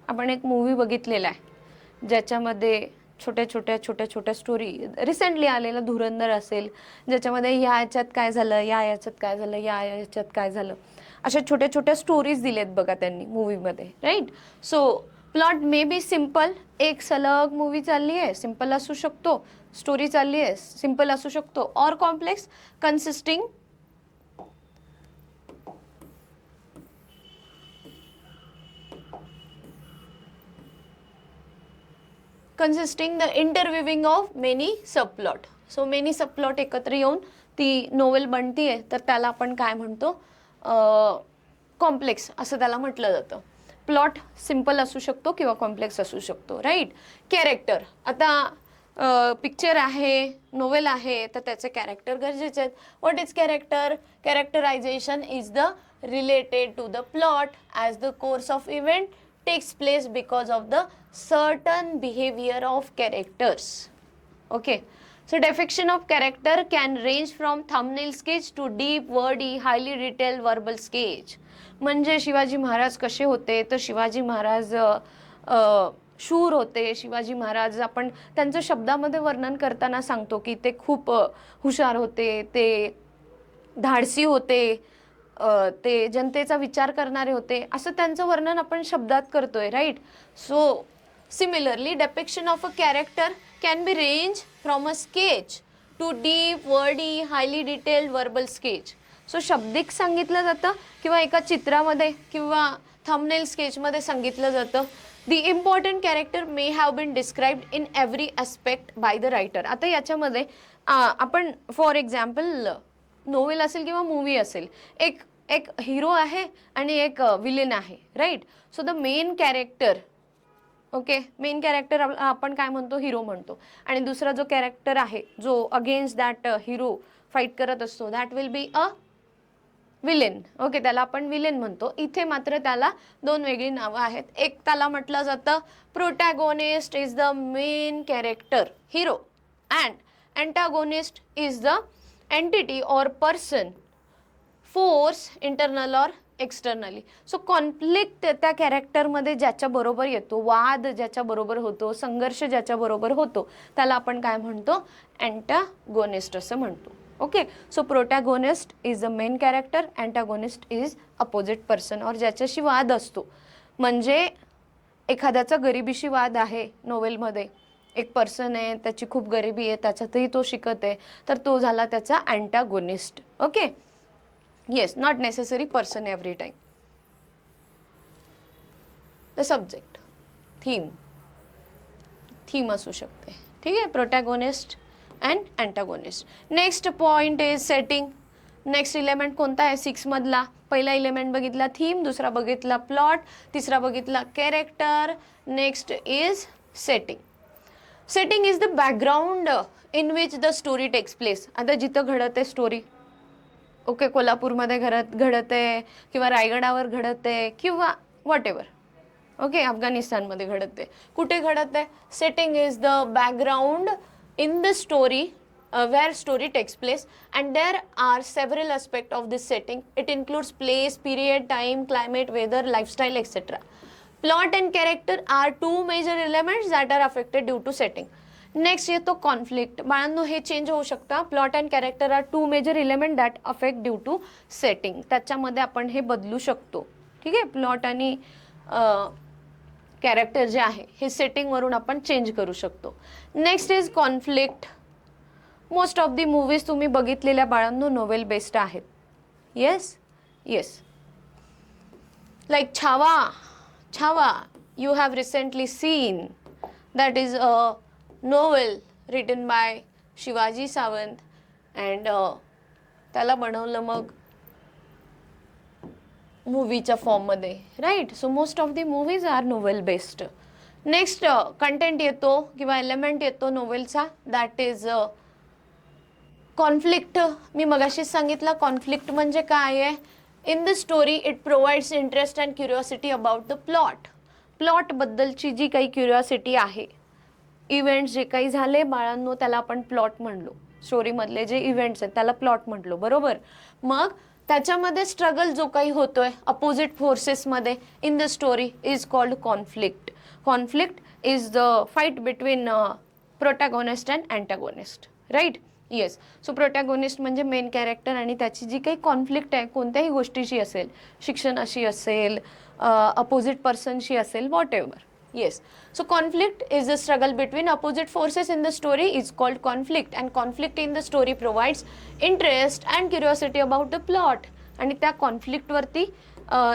आपण एक मूवी बघितलेला आहे ज्याच्यामध्ये छोट्या स्टोरी, रिसेंटली आलेला धुरंधर असेल, ज्याच्यामध्ये या याच्यात काय झालं, या याच्यात काय झालं, या याच्यात काय झालं, अशा छोट्या स्टोरीज दिलेत बघा त्यांनी मूवीमध्ये, right. So plot may be simple, एक सलग मूवी चालली आहे, सिम्पल असू शकतो, स्टोरी चालली आहे, सिम्पल असू शकतो, or complex consisting the interweaving of many subplot. So many subplot एकत्र येऊन ती नोवेल बनतीये, तर त्याला आपण काय म्हणतो, कॉम्प्लेक्स असं त्याला म्हटलं जातं. प्लॉट सिम्पल असू शकतो किंवा कॉम्प्लेक्स असू शकतो, राईट. कॅरेक्टर, आता पिक्चर आहे, नोवेल आहे, तर त्याचे कॅरेक्टर गरजेचे आहेत. What is character? Characterisation is the related to the plot as the course of event takes place because of the certain behavior of characters. Okay, so definition of character can range from thumbnail sketch to deep wordy highly detailed verbal sketch. म्हणजे शिवाजी महाराज कसे होते, तर शिवाजी महाराज शूर होते. शिवाजी महाराज आपण त्यांचं शब्दामध्ये वर्णन करताना सांगतो की ते खूप हुशार होते, ते धाडसी होते, ते जनतेचा विचार करणारे होते, असं त्यांचं वर्णन आपण शब्दात करतोय, right. So similarly depiction of a character can be range from a sketch to deep wordy highly detailed verbal sketch. So शब्दिक सांगितलं जातं किंवा एका चित्रामध्ये किंवा थंबनेल स्केचमध्ये सांगितलं जातं. The important character may have been described in every aspect by the writer. आता याच्यामध्ये आपण फॉर एक्झाम्पल नोवेल असेल किंवा मूवी असेल, एक हिरो आहे आणि एक विलेन आहे, right. So the main character, okay, main character आपण काय म्हणतो, हिरो म्हणतो, आणि दुसरा जो कॅरेक्टर आहे जो अगेन्स्ट दॅट हिरो फाईट करत असतो, that will be a villain. Okay, त्याला आपण विलेन म्हणतो. इथे मात्र त्याला दोन वेगळी नावं आहेत. एक त्याला म्हटलं जातं protagonist is the main character, hero, and antagonist is the entity or person, force internal or externally. So conflict त्या कॅरेक्टरमध्ये ज्याच्याबरोबर येतो, वाद ज्याच्याबरोबर होतो, संघर्ष ज्याच्याबरोबर होतो, त्याला आपण काय म्हणतो, अँटागोनिस्ट असं म्हणतो. Okay, so protagonist is the main character, antagonist is opposite person, or ज्याच्याशी वाद असतो. म्हणजे एखाद्याचा गरिबीशी वाद आहे नोवेलमध्ये, एक पर्सन आहे, त्याची खूप गरिबी आहे, त्याच्यातही तो शिकत आहे, तर तो झाला त्याचा antagonist. Okay, yes, not necessary person every time. The subject, theme असू शकते, ठीक आहे. Protagonist and antagonist. Next point is setting. Next element कोणता आहे 6 मधला? पहिला इलेमेंट बघितला थीम, दुसरा बघितला प्लॉट, तिसरा बघितला character, next is setting. Setting is the background in which the story takes place. आता जिथं घडत आहे स्टोरी, ओके, कोल्हापूरमध्ये घडत आहे किंवा रायगडावर घडत आहे किंवा वॉट एव्हर, ओके, अफगाणिस्तानमध्ये घडत आहे, कुठे घडत आहे. Setting is the background in the story where story takes place, and there are several aspects of this setting. It includes place, period, time, climate, weather, lifestyle, etc. Plot and character are two major elements that are affected due to setting. Next येतो conflict. बाळांनो, हे change होऊ शकतं. Plot and character are two major element that affect due to setting. त्याच्यामध्ये आपण हे बदलू शकतो, ठीक आहे. प्लॉट आणि कॅरेक्टर जे आहे हे सेटिंगवरून आपण चेंज करू शकतो. Next is conflict. Most of the movies तुम्ही बघितलेल्या बाळांनो नोवेल बेस्ड आहेत. Yes yes, like Chhaava you have recently seen. That is a novel written by Shivaji Sawant and त्याला बनवलं मग मूवीच्या फॉर्ममध्ये, right. So most of the movies are novel based. Next content येतो किंवा एलिमेंट येतो नोवेलचा, दॅट इज कॉन्फ्लिक्ट. मी मगाशीच सांगितलं कॉन्फ्लिक्ट म्हणजे काय आहे. In the story it provides interest and curiosity about the plot. प्लॉटबद्दलची जी काही क्युरिओसिटी आहे, इव्हेंट्स जे काही झाले बाळांनो त्याला आपण प्लॉट म्हणलो. स्टोरीमधले जे इव्हेंट्स आहेत त्याला प्लॉट म्हटलो, बरोबर. मग त्याच्यामध्ये स्ट्रगल जो काही होतोय अपोजिट फोर्सेसमध्ये in the story is called conflict. Conflict is the fight between protagonist and antagonist, right. Yes. So protagonist म्हणजे मेन कॅरेक्टर आणि त्याची जी काही कॉन्फ्लिक्ट आहे कोणत्याही गोष्टीशी असेल, शिक्षणाशी असेल, अपोजिट पर्सनशी असेल, what ever. Yes. So conflict is the struggle between opposite forces in the story is called conflict, and conflict in the story provides interest and curiosity about the plot. आणि त्या conflict वरती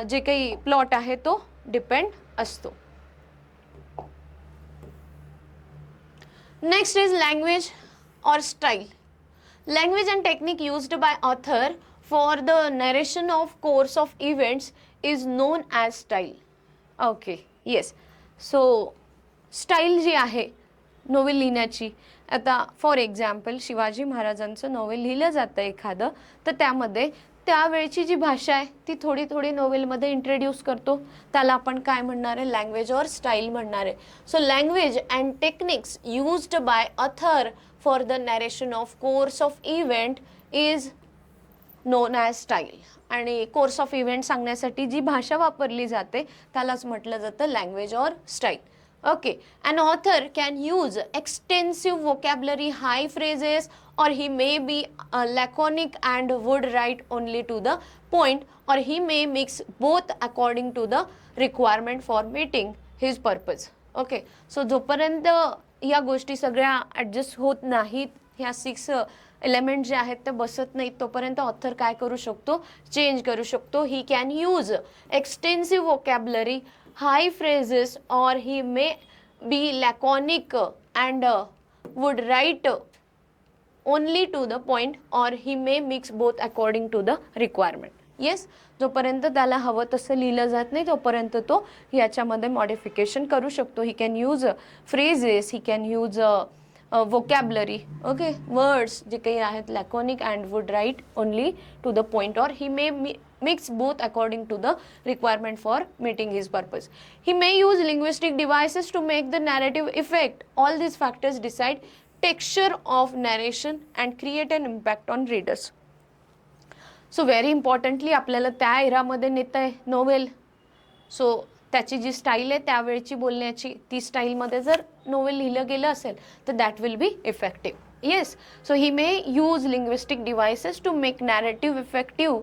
जे काही plot आहे तो depend असतो. Next is language or style. Language and technique used by author for the narration of course of events is known as style. Okay, yes. So style जी आहे नोवेल लिहिण्याची, आता फॉर एक्झाम्पल शिवाजी महाराजांचं novel लिहिलं जातं एखादं, तर त्यामध्ये त्यावेळची जी भाषा आहे ती थोडी थोडी नोवेलमध्ये इंट्रोड्यूस करतो, त्याला आपण काय म्हणणार आहे, लँग्वेज और स्टाईल म्हणणार आहे. So language and techniques used by author for the narration of course of event is non as style. आणि कोर्स ऑफ इव्हेंट सांगण्यासाठी जी भाषा वापरली जाते त्यालाच म्हटलं जातं लँग्वेज और style. Okay. An author can use extensive vocabulary, high phrases, or he may be laconic and would write only to the point, or he may mix both according to the requirement for meeting his purpose. Okay. So जोपर्यंत या गोष्टी सगळ्या adjust होत नाहीत, ह्या 6 element जे आहेत ते बसत नाहीत, तोपर्यंत ऑथर काय करू शकतो, चेंज करू शकतो. He can use extensive vocabulary, high phrases, or he may be laconic and would write only to the point, or he may mix both according to the requirement. Yes. जोपर्यंत त्याला हवं तसं लिहिलं जात नाही तोपर्यंत तो याच्यामध्ये मॉडिफिकेशन करू शकतो. He can use phrases, he can use vocabulary, okay, words जे काही आहेत laconic and would write only to the point, or he may mix both according to the requirement for meeting his purpose. He may use linguistic devices to make the narrative effect. All these factors decide texture of narration and create an impact on readers. So very importantly आपल्याला त्या एरामध्ये नेत आहे novel. So त्याची जी style आहे त्यावेळची बोलण्याची, ती स्टाईलमध्ये जर नोवेल लिहिलं गेलं असेल तर that will be effective. Yes. So he may use linguistic devices to make narrative effective.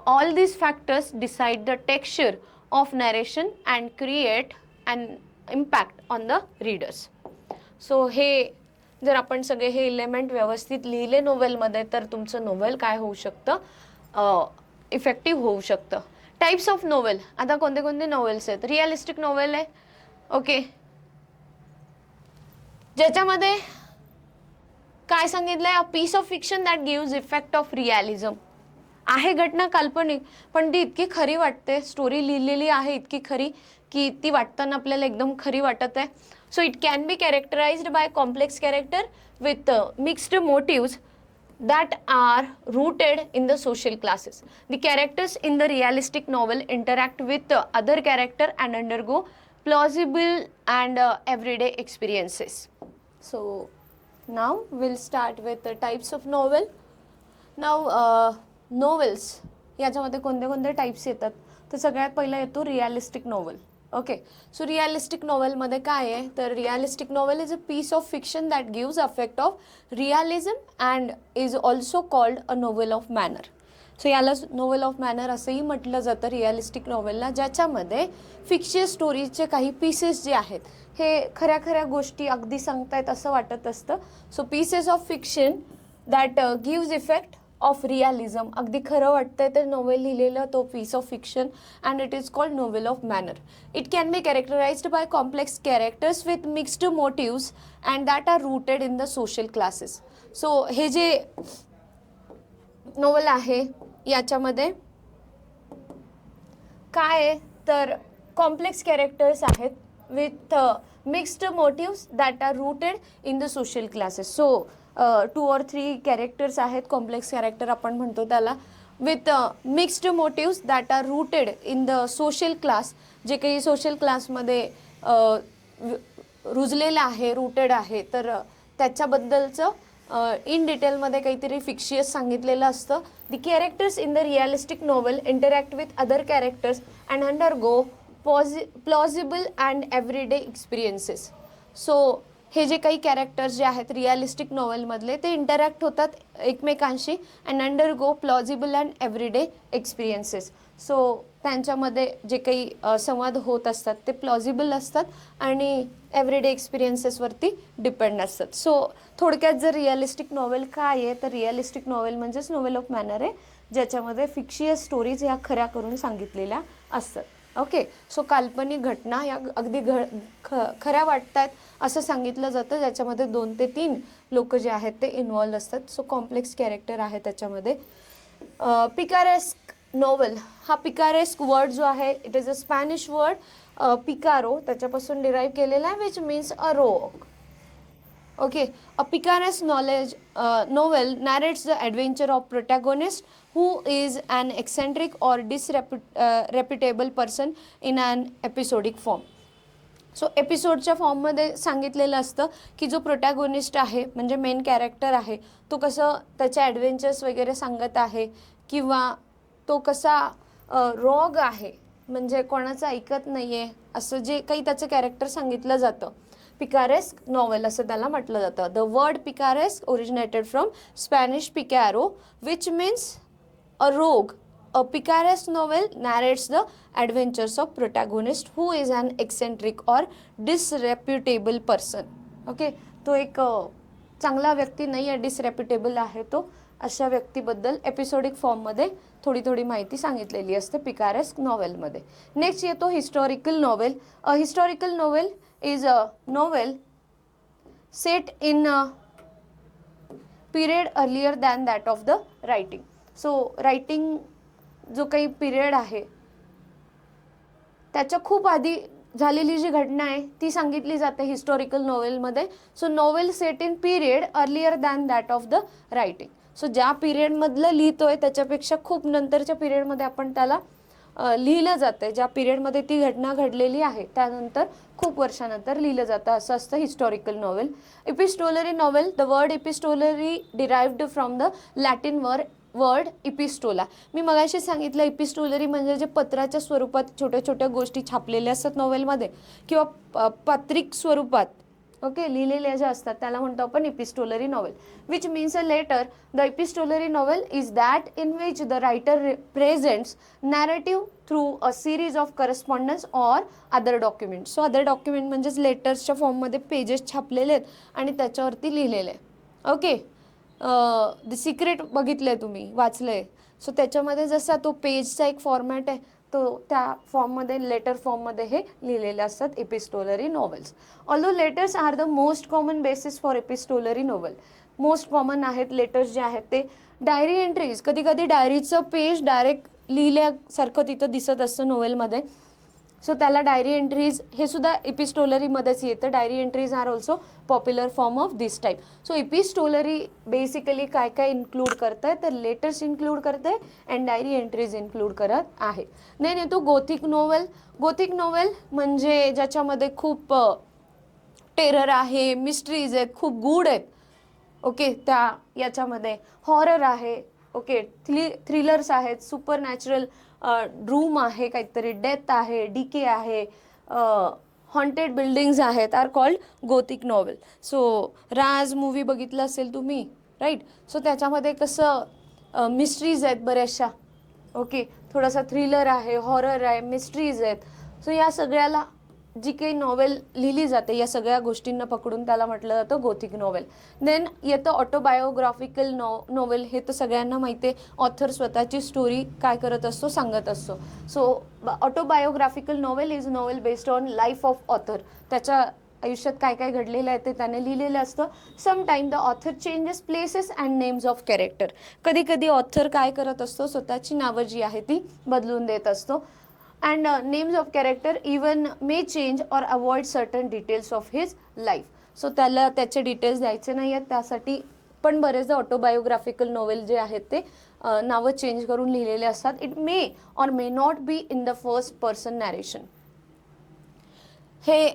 All these factors decide the texture of narration and create an impact on the readers. So हे जर आपण सगळे हे element व्यवस्थित लिहिले नोवेलमध्ये तर तुमचं novel काय होऊ शकतं, इफेक्टिव्ह होऊ शकतं. Types of novel. आता कोणते कोणते नोवेल्स आहेत. रिअलिस्टिक नोवेल आहे, ओके, ज्याच्यामध्ये काय सांगितलंय, a piece of fiction that gives effect of realism. आहे घटना काल्पनिक पण ती इतकी खरी वाटते, स्टोरी लिहिलेली आहे इतकी खरी की ती वाटताना आपल्याला एकदम खरी वाटत आहे. So it can be characterized by complex character with mixed motives that are rooted in the social classes. The characters in the realistic novel interact with other character and undergo plausible and everyday experiences. So now we'll start with the types of novel. Now novels याच्यामध्ये कोणते कोणते types येतात तर सगळ्यात पहिला येतो realistic novel. Okay. So realistic नोवेलमध्ये काय आहे तर realistic novel is a piece of fiction that gives affect of realism and is also called a novel of manner. So यालाच नोवेल ऑफ मॅनर असंही म्हटलं जातं रिअलिस्टिक नोवेलला, ज्याच्यामध्ये फिक्शियस स्टोरीजचे काही पीसेस जे आहेत हे खऱ्या खऱ्या गोष्टी अगदी सांगतायत असं वाटत असतं. So pieces of fiction that gives effect of realism, अगदी खरं वाटतंय ते नोवेल लिहिलेलं तो piece of fiction, and it is called novel of manner. It can be characterized by complex characters with mixed motives and that are rooted in the social classes. So हे जे novel आहे याच्यामध्ये काय आहे तर complex characters आहेत with mixed motives that are rooted in the social classes. So 2 or 3 characters आहेत, complex character आपण म्हणतो त्याला, with mixed motives that are rooted in the social class. जे काही सोशल क्लासमध्ये रुजलेलं आहे, रूटेड आहे, तर त्याच्याबद्दलचं इन डिटेलमध्ये काहीतरी फिक्शियस सांगितलेलं असतं. The characters in the realistic novel interact with other characters and undergo plausible and everyday experiences. So हे जे काही कॅरेक्टर्स जे आहेत रिअलिस्टिक नॉव्हेलमधले ते इंटरॅक्ट होतात एकमेकांशी and undergo plausible and everyday experiences. So त्यांच्यामध्ये जे काही संवाद होत असतात ते प्लॉजिबल असतात आणि एव्हरीडे एक्सपिरियन्सेसवरती डिपेंड असतात. सो थोडक्यात जर रिअलिस्टिक नॉव्हेल काय आहे तर रिअलिस्टिक नॉव्हेल म्हणजेच नॉव्हेल ऑफ मॅनर आहे, ज्याच्यामध्ये फिक्शियस स्टोरीज ह्या खऱ्या करून सांगितलेल्या असतात. ओके. सो काल्पनिक घटना या अगदी खऱ्या वाटतात असं सांगितलं जातं, ज्याच्यामध्ये 2 ते 3 लोक जे आहेत ते इन्व्हॉल्व असतात. सो कॉम्प्लेक्स कॅरेक्टर आहे त्याच्यामध्ये. पिकारेस्क नॉव्हेल, हा पिकारेस्क वर्ड जो आहे it is a Spanish word picaro, त्याच्यापासून डिराईव्ह केलेला आहे, विच मीन्स अ रोग. Okay, a picaresque novel narrates the adventure of protagonist who is an eccentric or disreputable person in an episodic form. So एपिसोडच्या फॉर्ममध्ये सांगितलेलं असतं की जो प्रोटॅगोनिस्ट आहे म्हणजे मेन कॅरेक्टर आहे तो कसं त्याचे ॲडव्हेंचर्स वगैरे सांगत आहे, किंवा तो कसा रॉग आहे म्हणजे कोणाचं ऐकत नाही आहे, असं जे काही त्याचं कॅरेक्टर सांगितलं जातं. पिकारेस्क नॉव्हेल असं त्याला म्हटलं जातं. The word picaresque originated from Spanish picaro which means a rogue. A picaresque novel narrates the adventures of protagonist who is an eccentric or disreputable person. Okay, तो एक चांगला व्यक्ती नाही आहे, डिसरेप्युटेबल आहे तो. अशा व्यक्तीबद्दल एपिसोडिक फॉर्ममध्ये थोडी थोडी माहिती सांगितलेली असते पिकारेस्क नॉव्हेलमध्ये. नेक्स्ट येतो historical novel. A historical novel is a novel set in period earlier than that of the writing. So writing जो काही पिरियड आहे त्याच्या खूप आधी झालेली जी घटना आहे ती सांगितली जाते हिस्टॉरिकल नॉव्हेलमध्ये. So novel set in period earlier than that of the writing. So ज्या पिरियडमधलं लिहितोय त्याच्यापेक्षा खूप नंतरच्या पिरियडमध्ये आपण त्याला लिहिलं जातं. ज्या पिरियडमध्ये ती घटना घडलेली आहे त्यानंतर खूप वर्षानंतर लिहिलं जातं, असं असतं historical novel. Epistolary novel, the word epistolary derived from the Latin word epistola. मी मगाशी सांगितलं इपिस्टोलरी म्हणजे जे पत्राच्या स्वरूपात छोट्या छोट्या गोष्टी छापलेल्या असतात नॉव्हेलमध्ये किंवा पत्रिक स्वरूपात ओके लिहिलेल्या ज्या असतात त्याला म्हणतो आपण epistolary novel, which means a letter. The epistolary novel is that in which the writer presents narrative through a series of correspondence or other document. So other document म्हणजेच लेटर्सच्या फॉर्ममध्ये पेजेस छापलेले आहेत आणि त्याच्यावरती लिहिलेले आहे. ओके. द सिक्रेट बघितलं आहे तुम्ही, वाचलं आहे. सो त्याच्यामध्ये जसा तो पेजचा एक फॉर्मॅट आहे तो त्या फॉर्ममध्ये लेटर फॉर्ममध्ये हे लिहिलेले असतात epistolary novels. Although letters are the most common basis for epistolary novel. Most common आहेत लेटर्स जे आहेत ते. डायरी एंट्रीज, कधी कधी डायरीचं पेज डायरेक्ट लिहिल्यासारखं तिथं दिसत असतं नॉव्हेलमध्ये. सो त्याला डायरी एंट्रीज हे सुद्धा एपिस्टोलरीमध्येच येतं. Diary entries are also popular form of this type. So epistolary basically काय काय इन्क्लूड करत आहे तर लेटर्स इन्क्लूड करत आहे अँड डायरी एंट्रीज इन्क्लूड करत आहे. देन येतो गोथिक नॉव्हेल. गोथिक नॉव्हेल म्हणजे ज्याच्यामध्ये खूप टेरर आहे, मिस्ट्रीज आहेत, खूप गूढ आहेत. ओके. त्या याच्यामध्ये हॉरर आहे, ओके, थ्रिलर्स आहेत, सुपर नॅचरल ड्रूम आहे, काहीतरी डेथ आहे, डीके आहे, हॉन्टेड बिल्डिंग्स आहेत, are called gothic novel. So Raj movie बघितलं असेल तुम्ही, राईट. सो त्याच्यामध्ये कसं मिस्ट्रीज आहेत बऱ्याचशा. ओके. थोडासा थ्रिलर आहे, हॉरर आहे, मिस्ट्रीज आहेत. सो या सगळ्याला जी काही नॉव्हेल लिहिली जाते या सगळ्या गोष्टींना पकडून त्याला म्हटलं जातं गोथिक नॉव्हेल. देन येतं ऑटोबायोग्राफिकल नॉव्हेल. हे तर सगळ्यांना माहिती आहे, ऑथर स्वतःची स्टोरी काय करत असतो, सांगत असतो. So autobiographical novel is novel based on life of author. त्याच्या आयुष्यात काय काय घडलेलं आहे ते त्याने लिहिलेलं असतं. Sometime the author changes places and names of character. कधी कधी ऑथर काय करत असतो, स्वतःची नावं जी आहे ती बदलून देत असतो. and names of character even may change or avoid certain details of his life. So त्याला त्याचे डिटेल्स द्यायचे नाही आहेत, त्यासाठी पण बरेचदा ऑटोबायोग्राफिकल नॉवेल जे आहेत ते नावं चेंज करून लिहिलेले असतात. It may or may not be in the first person narration. हे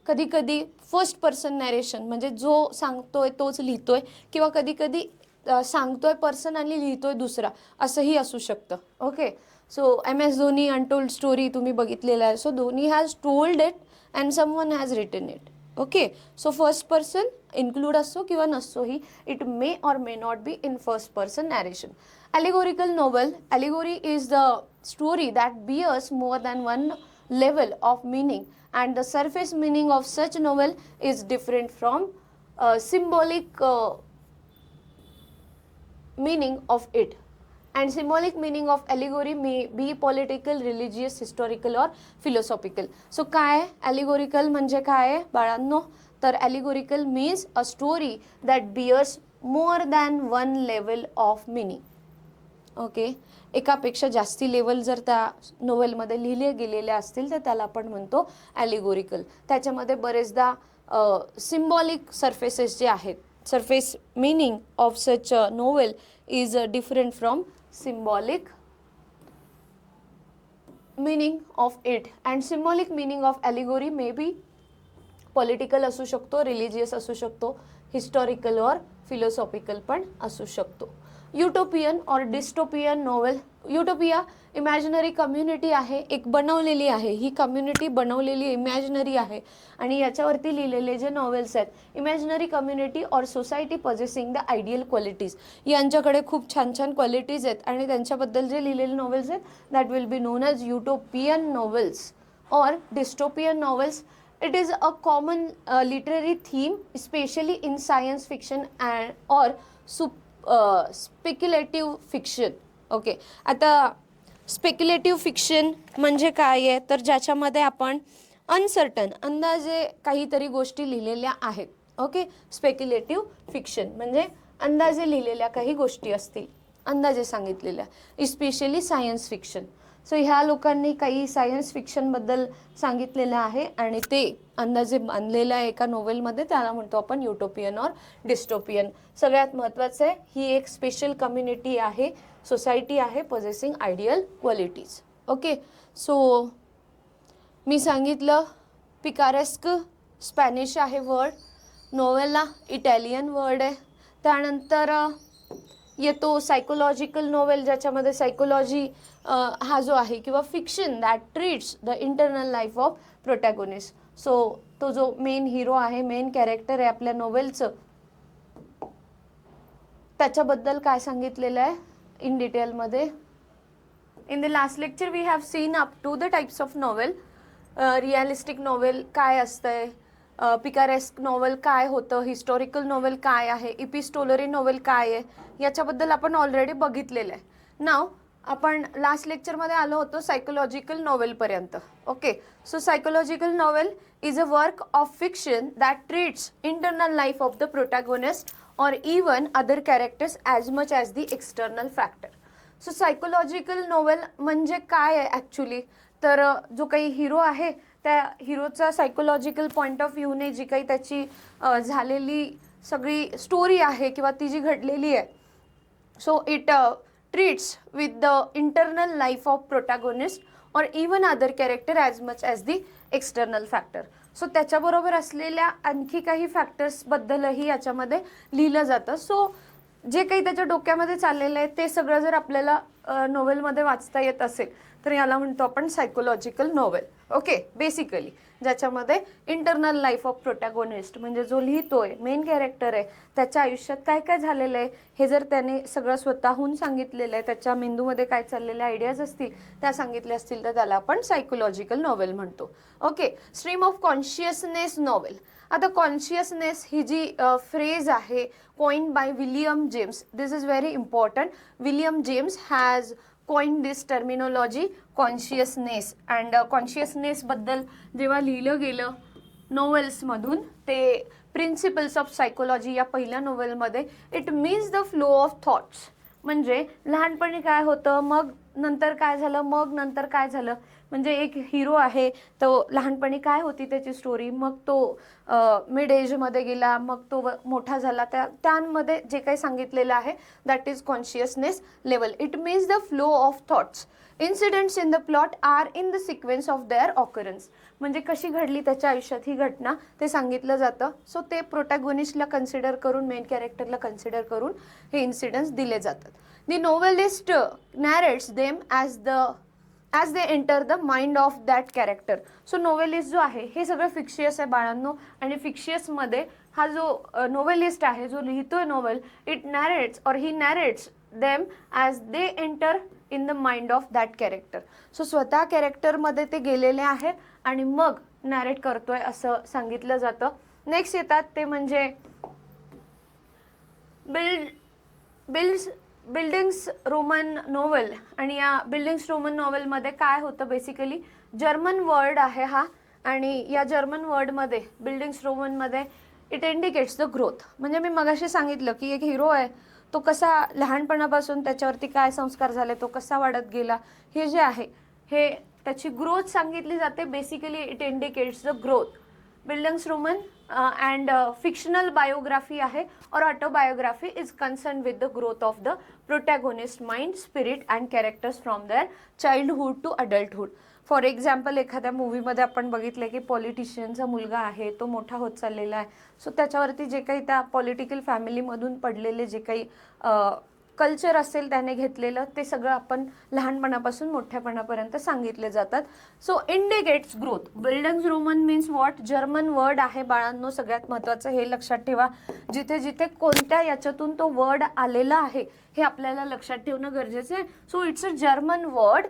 कधी कधी फर्स्ट पर्सन नॅरेशन म्हणजे जो सांगतोय तोच लिहितोय, किंवा कधी कधी सांगतोय पर्सन आणि लिहितोय दुसरा, असंही असू शकतं. Okay, so MS Dhoni untold story तुम्ही बघितलेलं आहे. So Dhoni has told it and someone has written it. Okay, so first person include असो किंवा नसतोही, it may or may not be in first person narration. Allegorical novel. Allegory is the story that bears more than one level of meaning, and the surface meaning of such novel is different from symbolic meaning of it. And symbolic meaning of allegory may be political, religious, historical or philosophical. So काय allegorical म्हणजे काय बाळांनो, तर allegorical means a story that bears more than one level of meaning. Okay, एकापेक्षा जास्ती level जर त्या नोवेलमध्ये लिहिले गेलेले असतील तर त्याला आपण म्हणतो ॲलिगोरिकल. त्याच्यामध्ये बरेचदा सिम्बॉलिक सरफेसेस जे आहेत, surface meaning of such novel is different from symbolic meaning of it. And symbolic meaning of allegory may be political असू शकतो, religious असू शकतो, historical or philosophical पण असू शकतो. युटोपियन और dystopian novel. Utopia imaginary community आहे, एक बनवलेली आहे, ही कम्युनिटी बनवलेली इमॅजिनरी आहे, आणि याच्यावरती लिहिलेले जे नॉवेल्स आहेत, इमॅजिनरी कम्युनिटी और सोसायटी पॉझेसिंग द आयडियल क्वालिटीज, यांच्याकडे खूप छान छान क्वालिटीज आहेत आणि त्यांच्याबद्दल जे लिहिलेले नॉवेल्स आहेत that will be known as utopian novels or dystopian novels. It is a common literary theme, especially in science fiction and or speculative fiction. Okay, आता स्पेक्युलेटिव्ह फिक्शन म्हणजे काय आहे, तर ज्याच्यामध्ये आपण अनसर्टन अंदाजे काहीतरी गोष्टी लिहिलेल्या आहेत. ओके, स्पेक्युलेटिव्ह फिक्शन म्हणजे अंदाजे लिहिलेल्या काही गोष्टी असतील, अंदाजे सांगितलेल्या, इस्पेशली सायन्स फिक्शन. सो ह्या लोकांनी काही सायन्स फिक्शनबद्दल सांगितलेलं आहे आणि ते अंदाजे बांधलेलं आहे एका नोवेलमध्ये, त्याला म्हणतो आपण युटोपियन और डिस्टोपियन. सगळ्यात महत्त्वाचं आहे, ही एक स्पेशल कम्युनिटी आहे, सोसायटी आहे, पॉझेसिंग आयडियल क्वालिटीज. ओके, सो मी सांगितलं पिकारेस्क स्पॅनिश आहे वर्ड, नोवेला इटॅलियन वर्ड आहे. त्यानंतर येतो सायकोलॉजिकल नोवेल, ज्याच्यामध्ये सायकोलॉजी हा जो आहे, किंवा fiction that treats the internal life of protagonist. So तो जो मेन हिरो आहे, मेन कॅरेक्टर आहे आपल्या नोवेलचं, त्याच्याबद्दल काय सांगितलेलं आहे इन डिटेलमध्ये. In the last lecture we have seen up to the types of novel. Realistic novel काय असतंय, पिकारेस्क नॉवेल काय होतं, हिस्टॉरिकल नॉवेल काय आहे, इपिस्टोलरी नॉवेल काय आहे, याच्याबद्दल आपण ऑलरेडी बघितलेलं आहे. नाव आपण लास्ट लेक्चरमध्ये आलो होतो सायकोलॉजिकल नॉवेलपर्यंत. Okay, so psychological novel is a work of fiction that treats internal life of the protagonist or even other characters as much as the external factor. So psychological novel म्हणजे काय आहे actually, तर जो काही hero आहे त्या हिरोचा psychological point of व्ह्यूने जी काही त्याची झालेली सगळी स्टोरी आहे किंवा ती जी घडलेली आहे, so it treats with the internal life of protagonist or even other character as much as the external factor. So त्याच्याबरोबर असलेल्या आणखी काही फॅक्टर्सबद्दलही याच्यामध्ये लिहिलं जातं. सो जे काही त्याच्या डोक्यामध्ये चाललेलं आहे ते सगळं जर आपल्याला नोवेलमध्ये वाचता येत असेल तर याला म्हणतो आपण सायकोलॉजिकल नॉवेल. ओके, बेसिकली ज्याच्यामध्ये इंटरनल लाईफ ऑफ प्रोटॅगोनिस्ट म्हणजे जो लिहितोय, मेन कॅरेक्टर आहे, त्याच्या आयुष्यात काय काय झालेलं आहे हे जर त्याने सगळं स्वतःहून सांगितलेलं आहे, त्याच्या मेंदूमध्ये काय चाललेल्या आयडियाज असतील त्या सांगितल्या असतील तर त्याला आपण सायकोलॉजिकल नॉवेल म्हणतो. Okay, stream of consciousness novel. आता कॉन्शियसनेस ही जी फ्रेज आहे coined by William James. This is very important. William James has coined this terminology consciousness, and consciousness बद्दल जेव्हा लिहिलं गेलं नोवेल्समधून ते प्रिन्सिपल्स ऑफ सायकोलॉजी या पहिल्या नोवेलमध्ये, it means the flow of thoughts. म्हणजे लहानपणी काय होतं, मग नंतर काय झालं, मग नंतर काय झालं, म्हणजे एक हिरो आहे, तो लहानपणी काय होती त्याची स्टोरी, मग तो मिड एजमध्ये गेला, मग तो मोठा झाला, त्यामध्ये जे काही सांगितलेलं आहे that is consciousness level. It means the flow of thoughts. Incidents in the plot are in the sequence of their occurrence. म्हणजे कशी घडली त्याच्या आयुष्यात ही घटना ते सांगितलं जातं. सो ते प्रोटॅगोनिस्टला कन्सिडर करून, मेन कॅरेक्टरला कन्सिडर करून हे इन्सिडेंट्स दिले जातात. The novelist narrates them as they enter the mind of that character. So novelist जो आहे हे सगळं फिक्शियस आहे बाळांनो, आणि फिक्शियसमध्ये हा जो नोवेलिस्ट आहे, जो लिहितोय novel, it narrates or he narrates them as they enter in the mind of that character. So स्वतः कॅरेक्टरमध्ये ते गेलेले आहेत आणि मग नॅरेट करतोय असं सांगितलं जातं. नेक्स्ट येतात ते म्हणजे बिल्डिंग्स रोमन नोवेल. आणि या बिल्डिंग्स रोमन नोवेलमध्ये काय होतं, बेसिकली जर्मन वर्ड आहे हा, आणि या जर्मन वर्डमध्ये बिल्डिंग्स रोमनमध्ये इट इंडिकेट्स द ग्रोथ. म्हणजे मी मगाशी सांगितलं की एक हिरो आहे, तो कसा लहानपणापासून त्याच्यावरती काय संस्कार झाले, तो कसा वाढत गेला, हे जे आहे हे त्याची ग्रोथ सांगितली जाते. Basically it indicates the growth. Bildungsroman and fictional biography आहे or autobiography is concern with the growth of the protagonist mind, spirit and characters from their childhood to adulthood. For example, एखाद्या मूवीमध्ये आपण बघितलं की पॉलिटिशियनचा मुलगा आहे, तो मोठा होत चाललेला आहे. सो त्याच्यावरती जे काही त्या पॉलिटिकल फॅमिलीमधून पडलेले जे काही कल्चर असेल त्याने घेतलेलं, ते सगळं आपण लहानपणापासून मोठ्यापणापर्यंत सांगितले जातात. So indicates growth. Buildings Roman means what, German word आहे बाळांनो. सगळ्यात महत्त्वाचं हे लक्षात ठेवा, जिथे जिथे कोणत्या याच्यातून तो वर्ड आलेला आहे हे आपल्याला लक्षात ठेवणं गरजेचं आहे. So it's a German word,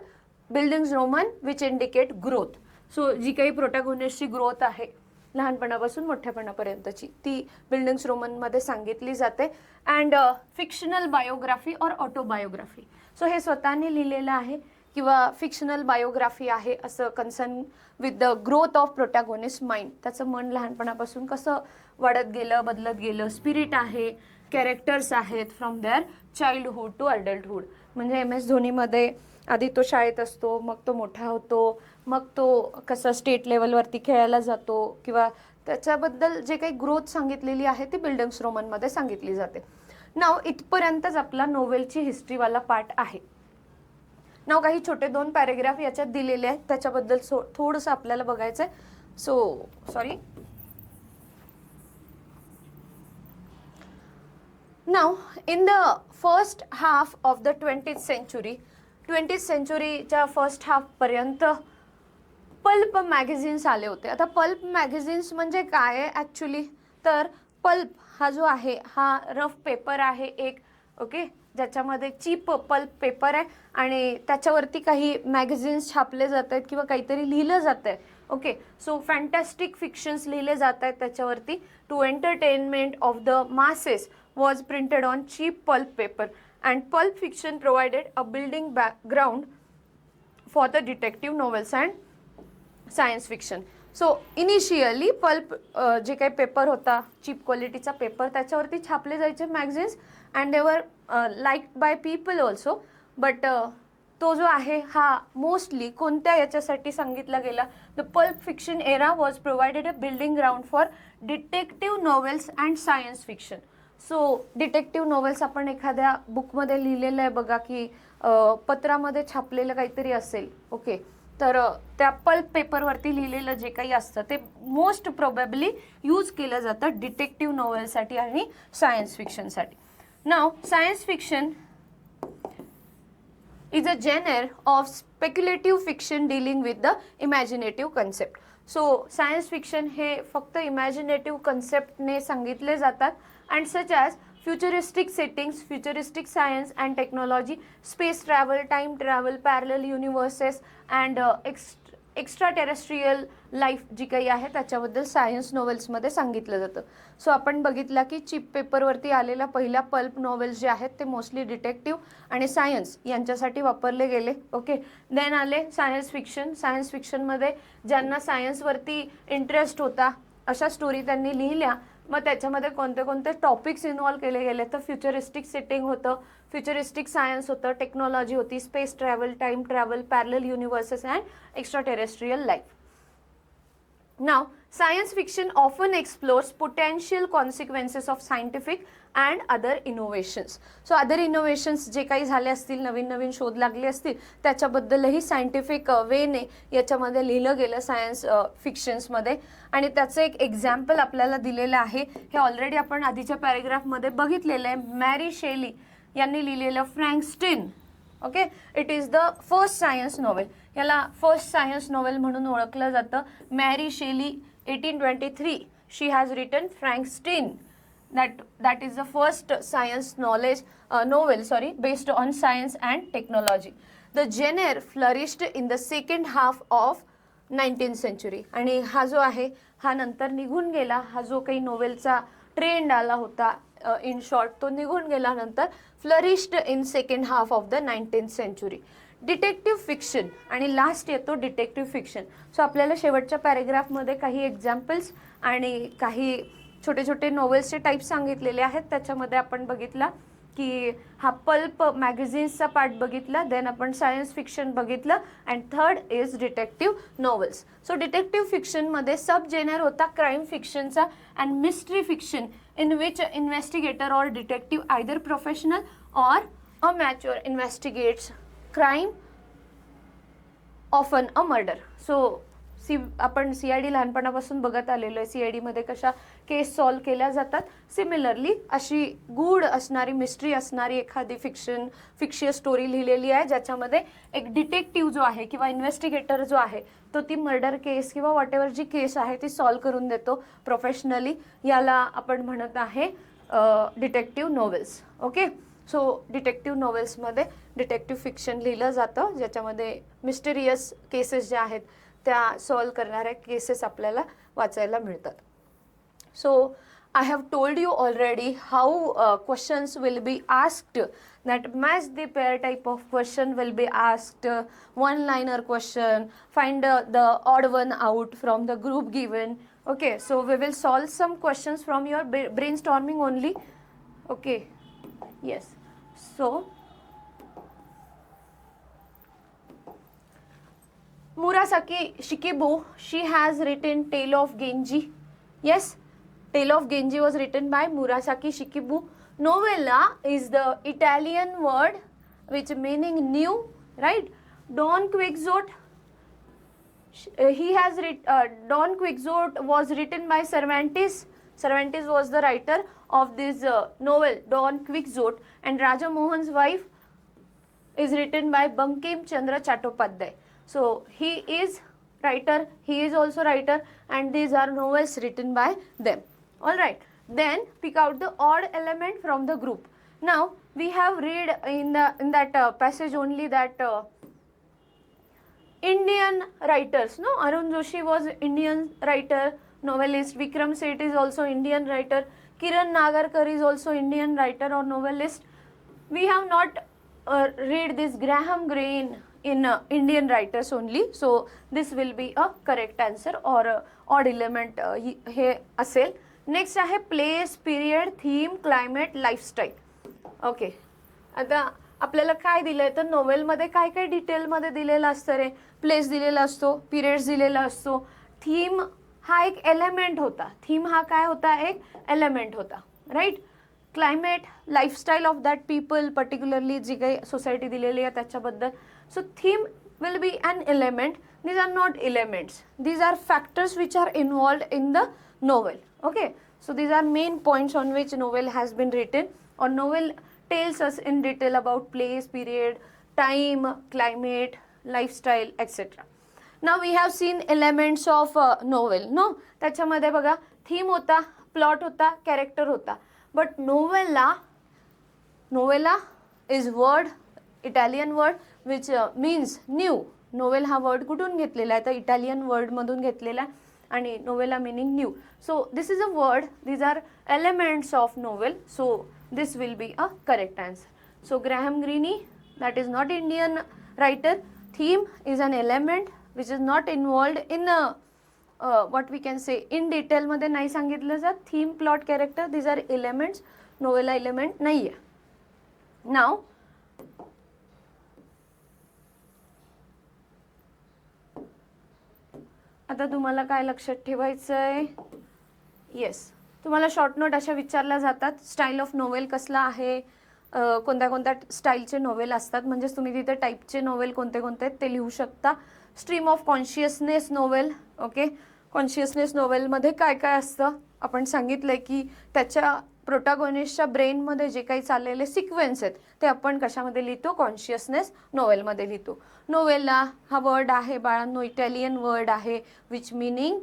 bildungsroman, which indicate growth. So जी काही प्रोटॅगोनिस्टची ग्रोथ आहे लहानपणापासून मोठ्यापणापर्यंतची, ती बिल्डिंग्स रोमनमध्ये सांगितली जाते. अँड फिक्शनल बायोग्राफी और ऑटोबायोग्राफी. सो हे स्वतःने लिहिलेलं आहे किंवा फिक्शनल बायोग्राफी आहे असं concern with the growth of protagonist mind. त्याचं मन लहानपणापासून कसं वाढत गेलं, बदलत गेलं. स्पिरिट आहे, कॅरेक्टर्स आहेत from their childhood to adulthood. म्हणजे MS धोनीमध्ये आधी तो शाळेत असतो, मग तो मोठा होतो, मग तो कसा स्टेट लेवलवरती खेळायला जातो, किंवा त्याच्याबद्दल जे काही ग्रोथ सांगितलेली आहे ती बिल्डिंग्स रोमनमध्ये सांगितली जाते. नाव इथपर्यंतच आपला नोवेलची हिस्ट्रीवाला पार्ट आहे. नाव काही छोटे 2 पॅरेग्राफ याच्यात दिलेले आहेत, त्याच्याबद्दल थोडंसं आपल्याला बघायचं आहे. So sorry. Now in the first half of the 20th century, 20th centuryच्या फर्स्ट हाफपर्यंत पल्प मॅगझिन्स आले होते. आता पल्प मॅगझिन्स म्हणजे काय आहे ॲक्च्युली, तर पल्प हा जो आहे हा रफ पेपर आहे एक, ओके, ज्याच्यामध्ये चीप पल्प पेपर आहे आणि त्याच्यावरती काही मॅगझिन्स छापले जात आहेत किंवा काहीतरी लिहिलं जात आहे. ओके, सो फॅन्टॅस्टिक फिक्शन्स लिहिले जात आहेत त्याच्यावरती. To entertainment of the masses was printed on cheap pulp paper, and pulp fiction provided a building background for the detective novels and science fiction. So initially pulp जे काही paper होता, chip क्वालिटीचा paper, त्याच्यावरती छापले जायचे magazines and they वर liked by people also. But तो जो आहे हा मोस्टली कोणत्या याच्यासाठी सांगितला गेला, the pulp fiction era was provided a building ground for detective novels and science fiction. So detective novels आपण एखाद्या बुकमध्ये लिहिलेलं आहे बघा, की पत्रामध्ये छापलेलं काहीतरी असेल, ओके, तर त्या पल्प पेपरवरती लिहिलेलं जे काही असतं ते मोस्ट प्रोबॅबली यूज केलं जातं डिटेक्टिव्ह नॉवेलसाठी आणि सायन्स फिक्शनसाठी. Now science fiction is a genre of speculative fiction dealing with the imaginative concept. So science fiction हे फक्त imaginative concept ने सांगितले जातात, and such as futuristic settings, futuristic science and technology, space travel, time travel, parallel universes and extraterrestrial life जी काही आहे त्याच्याबद्दल science नॉवेल्समध्ये सांगितलं जातं. सो आपण बघितला की चीप पेपरवरती आलेल्या पहिल्या पल्प नॉवेल्स जे आहेत ते मोस्टली डिटेक्टिव्ह आणि सायन्स यांच्यासाठी वापरले गेले. ओके, देन आले सायन्स फिक्शन. सायन्स फिक्शनमध्ये ज्यांना सायन्सवरती इंटरेस्ट होता अशा स्टोरी त्यांनी लिहिल्या. मग त्याच्यामध्ये कोणते कोणते टॉपिक्स इन्व्हॉल्व केले गेले तर फ्युचरिस्टिक सेटिंग होतं, फ्युचरिस्टिक सायन्स होतं, टेक्नॉलॉजी होती, space travel, time travel, parallel universes and extraterrestrial life. Now, science fiction often explores potential consequences of scientific and other innovations. So, other innovations जे काही झाले असतील, नवीन नवीन शोध लागले असतील, त्याच्याबद्दलही सायंटिफिक वेने याच्यामध्ये लिहिलं गेलं सायन्स फिक्शन्समध्ये. आणि त्याचं एक एक्झाम्पल आपल्याला दिलेलं आहे, हे ऑलरेडी आपण आधीच्या पॅरेग्राफमध्ये बघितलेलं आहे. मॅरी शेली यांनी लिहिलेलं Frankenstein. Okay, it is the first science novel. याला फर्स्ट सायन्स नॉवेल म्हणून ओळखलं जातं. Mary Shelley 1823 she has written Frankenstein. that is the first science novel based on science and technology. The genre flourished in the second half of 19th century. आणि हा जो आहे हा नंतर निघून गेला. हा जो काही नोवेलचा ट्रेंड आला होता इन शॉर्ट तो निघून गेल्यानंतर flourished in second half of the 19th century. Detective fiction आणि लास्ट येतो डिटेक्टिव्ह फिक्शन. सो आपल्याला शेवटच्या पॅरेग्राफमध्ये काही एक्झाम्पल्स आणि काही छोटे छोटे नॉवेल्सचे टाईप सांगितलेले आहेत. त्याच्यामध्ये आपण बघितला की हा पल्प मॅगझिन्सचा पार्ट बघितला, देन आपण सायन्स फिक्शन बघितलं and third is detective novels. So detective फिक्शनमध्ये सब जेनर होता क्राईम फिक्शनचा and mystery fiction in which investigator or detective either professional or amateur investigates crime, often a murder. So आपण CID लहानपणापासून बघत आलेलो आहे. CID मध्ये कशा केस सॉल्व केल्या जातात, सिमिलरली अशी गूढ असणारी मिस्ट्री असणारी एखादी फिक्शियस स्टोरी लिहिलेली आहे ज्याच्यामध्ये एक डिटेक्टिव्ह जो आहे किंवा इन्व्हेस्टिगेटर जो आहे तो ती मर्डर केस किंवा वॉट एव्हर जी केस आहे ती सॉल्व करून देतो प्रोफेशनली. याला आपण म्हणत आहे detective novels. Okay, so detective नॉवेल्समध्ये डिटेक्टिव्ह फिक्शन लिहिलं जातं ज्याच्यामध्ये मिस्टेरियस केसेस ज्या आहेत त्या सॉल्व करणाऱ्या केसेस आपल्याला वाचायला मिळतात. So I have told you already how questions will be asked, that match the pair type of question will be asked, one liner question, find the odd one out from the group given. Okay, so we will solve some questions from your brainstorming only. Okay, yes. So Murasaki Shikibu, she has written Tale of Genji. Yes, Tale of Genji was written by Murasaki Shikibu. Novella is the Italian word which meaning new, right? Don Quixote, Don Quixote was written by Cervantes. Cervantes was the writer of this novel, Don Quixote, and Raja Mohan's wife is written by Bankim Chandra Chattopadhyay. So he is writer, he is also writer, and these are novels written by them. All right, then pick out the odd element from the group. Now we have read in that passage only that Indian writers, no, Arun Joshi was Indian writer, novelist. Vikram Seth is also Indian writer. Kiran Nagarkar is also Indian writer or novelist. We have not read this Graham Greene in Indian writers only. So this will be a correct answer or odd element हे असेल. Next आहे place, period, theme, climate, lifestyle. Okay, आता आपल्याला काय दिलं आहे तर नोवेलमध्ये काय काय डिटेलमध्ये दिलेलं असतं रे. प्लेस दिलेला असतो, पिरियड्स दिलेला असतो, थीम हा एक एलिमेंट होता. थीम हा काय होता, एक एलिमेंट होता, right. Climate, lifestyle of that people, particularly जी काही सोसायटी दिलेली आहे त्याच्याबद्दल. So theme will be an element. These are not elements. These are factors which are involved in the novel. Okay, so these are main points on which novel has been written, or novel tells us in detail about place, period, time, climate, lifestyle, etc. Now we have seen elements of novel. No, त्याच्यामध्ये बघा theme होता, plot होता, character होता. But novella is word, Italian word which means new. Novel हा word कुठून घेतलेला आहे तर इटालियन वर्ड मधून घेतलेला आहे आणि novella meaning new. So this is a word, these are elements of novel. So this will be a correct answer. So Graham Greene, that is not Indian writer. Theme is an element which is not involved in what we can say in डिटेलमध्ये नाही सांगितलं जात. Theme, plot, character, these are elements. Novella element नाही आहे. नाव आता तुम्हाला काय लक्षात ठेवायचं आहे. येस, तुम्हाला शॉर्ट नोट अशा विचारल्या जातात. स्टाईल ऑफ नोवेल कसला आहे, कोणत्या कोणत्या स्टाईलचे नोवेल असतात, म्हणजेच तुम्ही तिथे टाईपचे नोवेल कोणते कोणते आहेत ते लिहू शकता. Stream of consciousness novel. Okay, consciousness नोवेलमध्ये काय काय असतं आपण सांगितलं आहे की त्याच्या प्रोटॅगॉनिस्टच्या ब्रेनमध्ये जे काही चाललेले सिक्वेन्स आहेत ते आपण कशामध्ये लिहितो, कॉन्शियसनेस नोवेलमध्ये लिहितो. नोवेला हा वर्ड आहे बाळांनो, इटालियन वर्ड आहे विच मिनिंग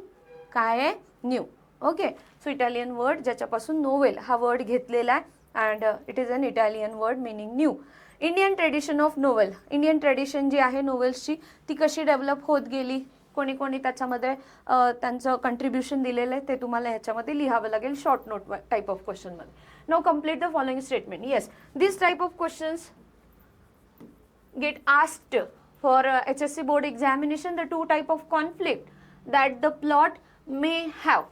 काय आहे, new. Okay, so Italian word ज्याच्यापासून नोवेल हा वर्ड घेतलेला आहे and it is an Italian word meaning new. Indian tradition of novel. Indian tradition जी आहे नोवेल्सची ती कशी डेव्हलप होत गेली, कोणी कोणी त्याच्यामध्ये त्यांचं कंट्रीब्युशन दिलेलं आहे ते तुम्हाला ह्याच्यामध्ये लिहावं लागेल शॉर्ट नोट टाईप ऑफ क्वेश्चनमध्ये. Now complete the following statement. Yes, this type of questions get asked for HSC board examination. The two type of conflict that the plot may have.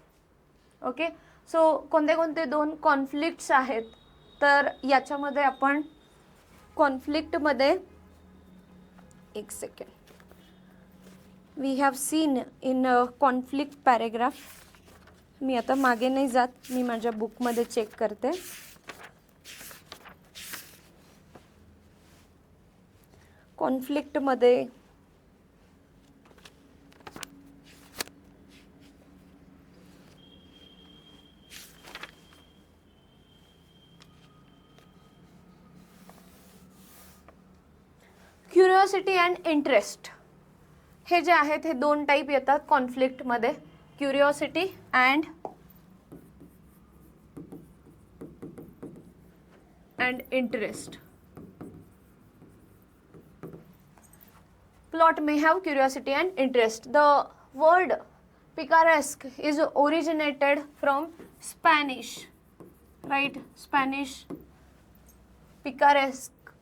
Okay, so कोणते कोणते दोन conflicts आहेत तर याच्यामध्ये आपण कॉन्फ्लिक्टमध्ये एक second we have seen in conflict paragraph. मी आता मागे नाही जात, मी माझ्या बुकमध्ये चेक करते. कॉन्फ्लिक्टमध्ये क्युरिओसिटी अँड इंटरेस्ट हे जे आहेत हे दोन टाईप येतात कॉन्फ्लिक्टमध्ये. Curiosity and interest. Plot may have curiosity and interest. The word picaresque is originated from Spanish, right? Spanish picaresque,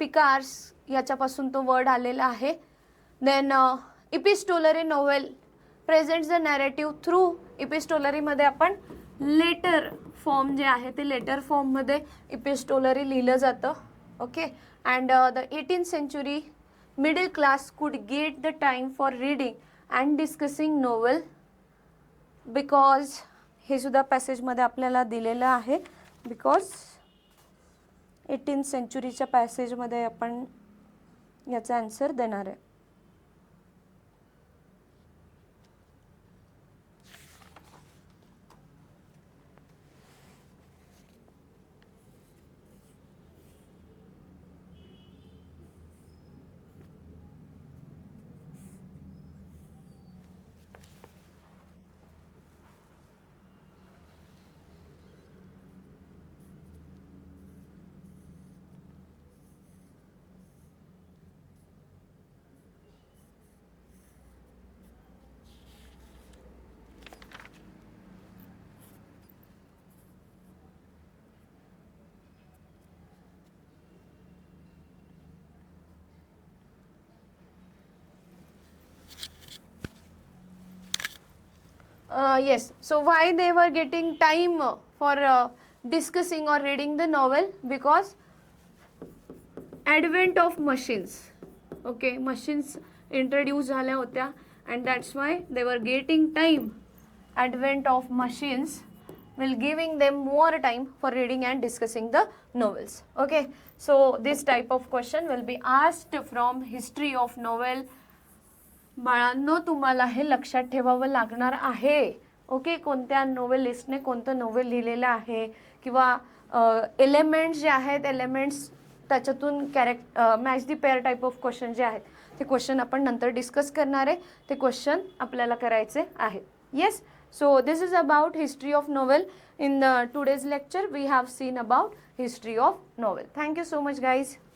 picars याच्यापासून तो वर्ड आलेला आहे. Then epistolary novel presents the narrative through epistolary मध्ये आपण लेटर फॉर्म जे आहे ते letter form मध्ये epistolary लिहिलं जातं. Okay, and the 18th century middle class could get the time for reading and discussing novel because हे सुद्धा पॅसेजमध्ये आपल्याला दिलेलं आहे. बिकॉज 18th centuryच्या पॅसेजमध्ये आपण याचा आन्सर देणार आहे. Yes, so why they were getting time for discussing or reading the novel? Because advent of machines. Okay, machines introduced झाल्या होत्या and that's why they were getting time. Advent of machines will giving them more time for reading and discussing the novels. Okay, so this type of question will be asked from history of novel. बाळांनो तुम्हाला हे लक्षात ठेवावं लागणार आहे. Okay, कोणत्या नोवेलिस्टने कोणतं novel लिहिलेलं आहे किंवा एलिमेंट्स जे आहेत एलिमेंट्स त्याच्यातून match the pair type of question जे आहेत ते क्वेश्चन आपण नंतर डिस्कस करणार आहे. ते क्वेश्चन आपल्याला करायचे आहेत. Yes, so this is about history of novel. In today's lecture we have seen about history of novel. Thank you so much guys.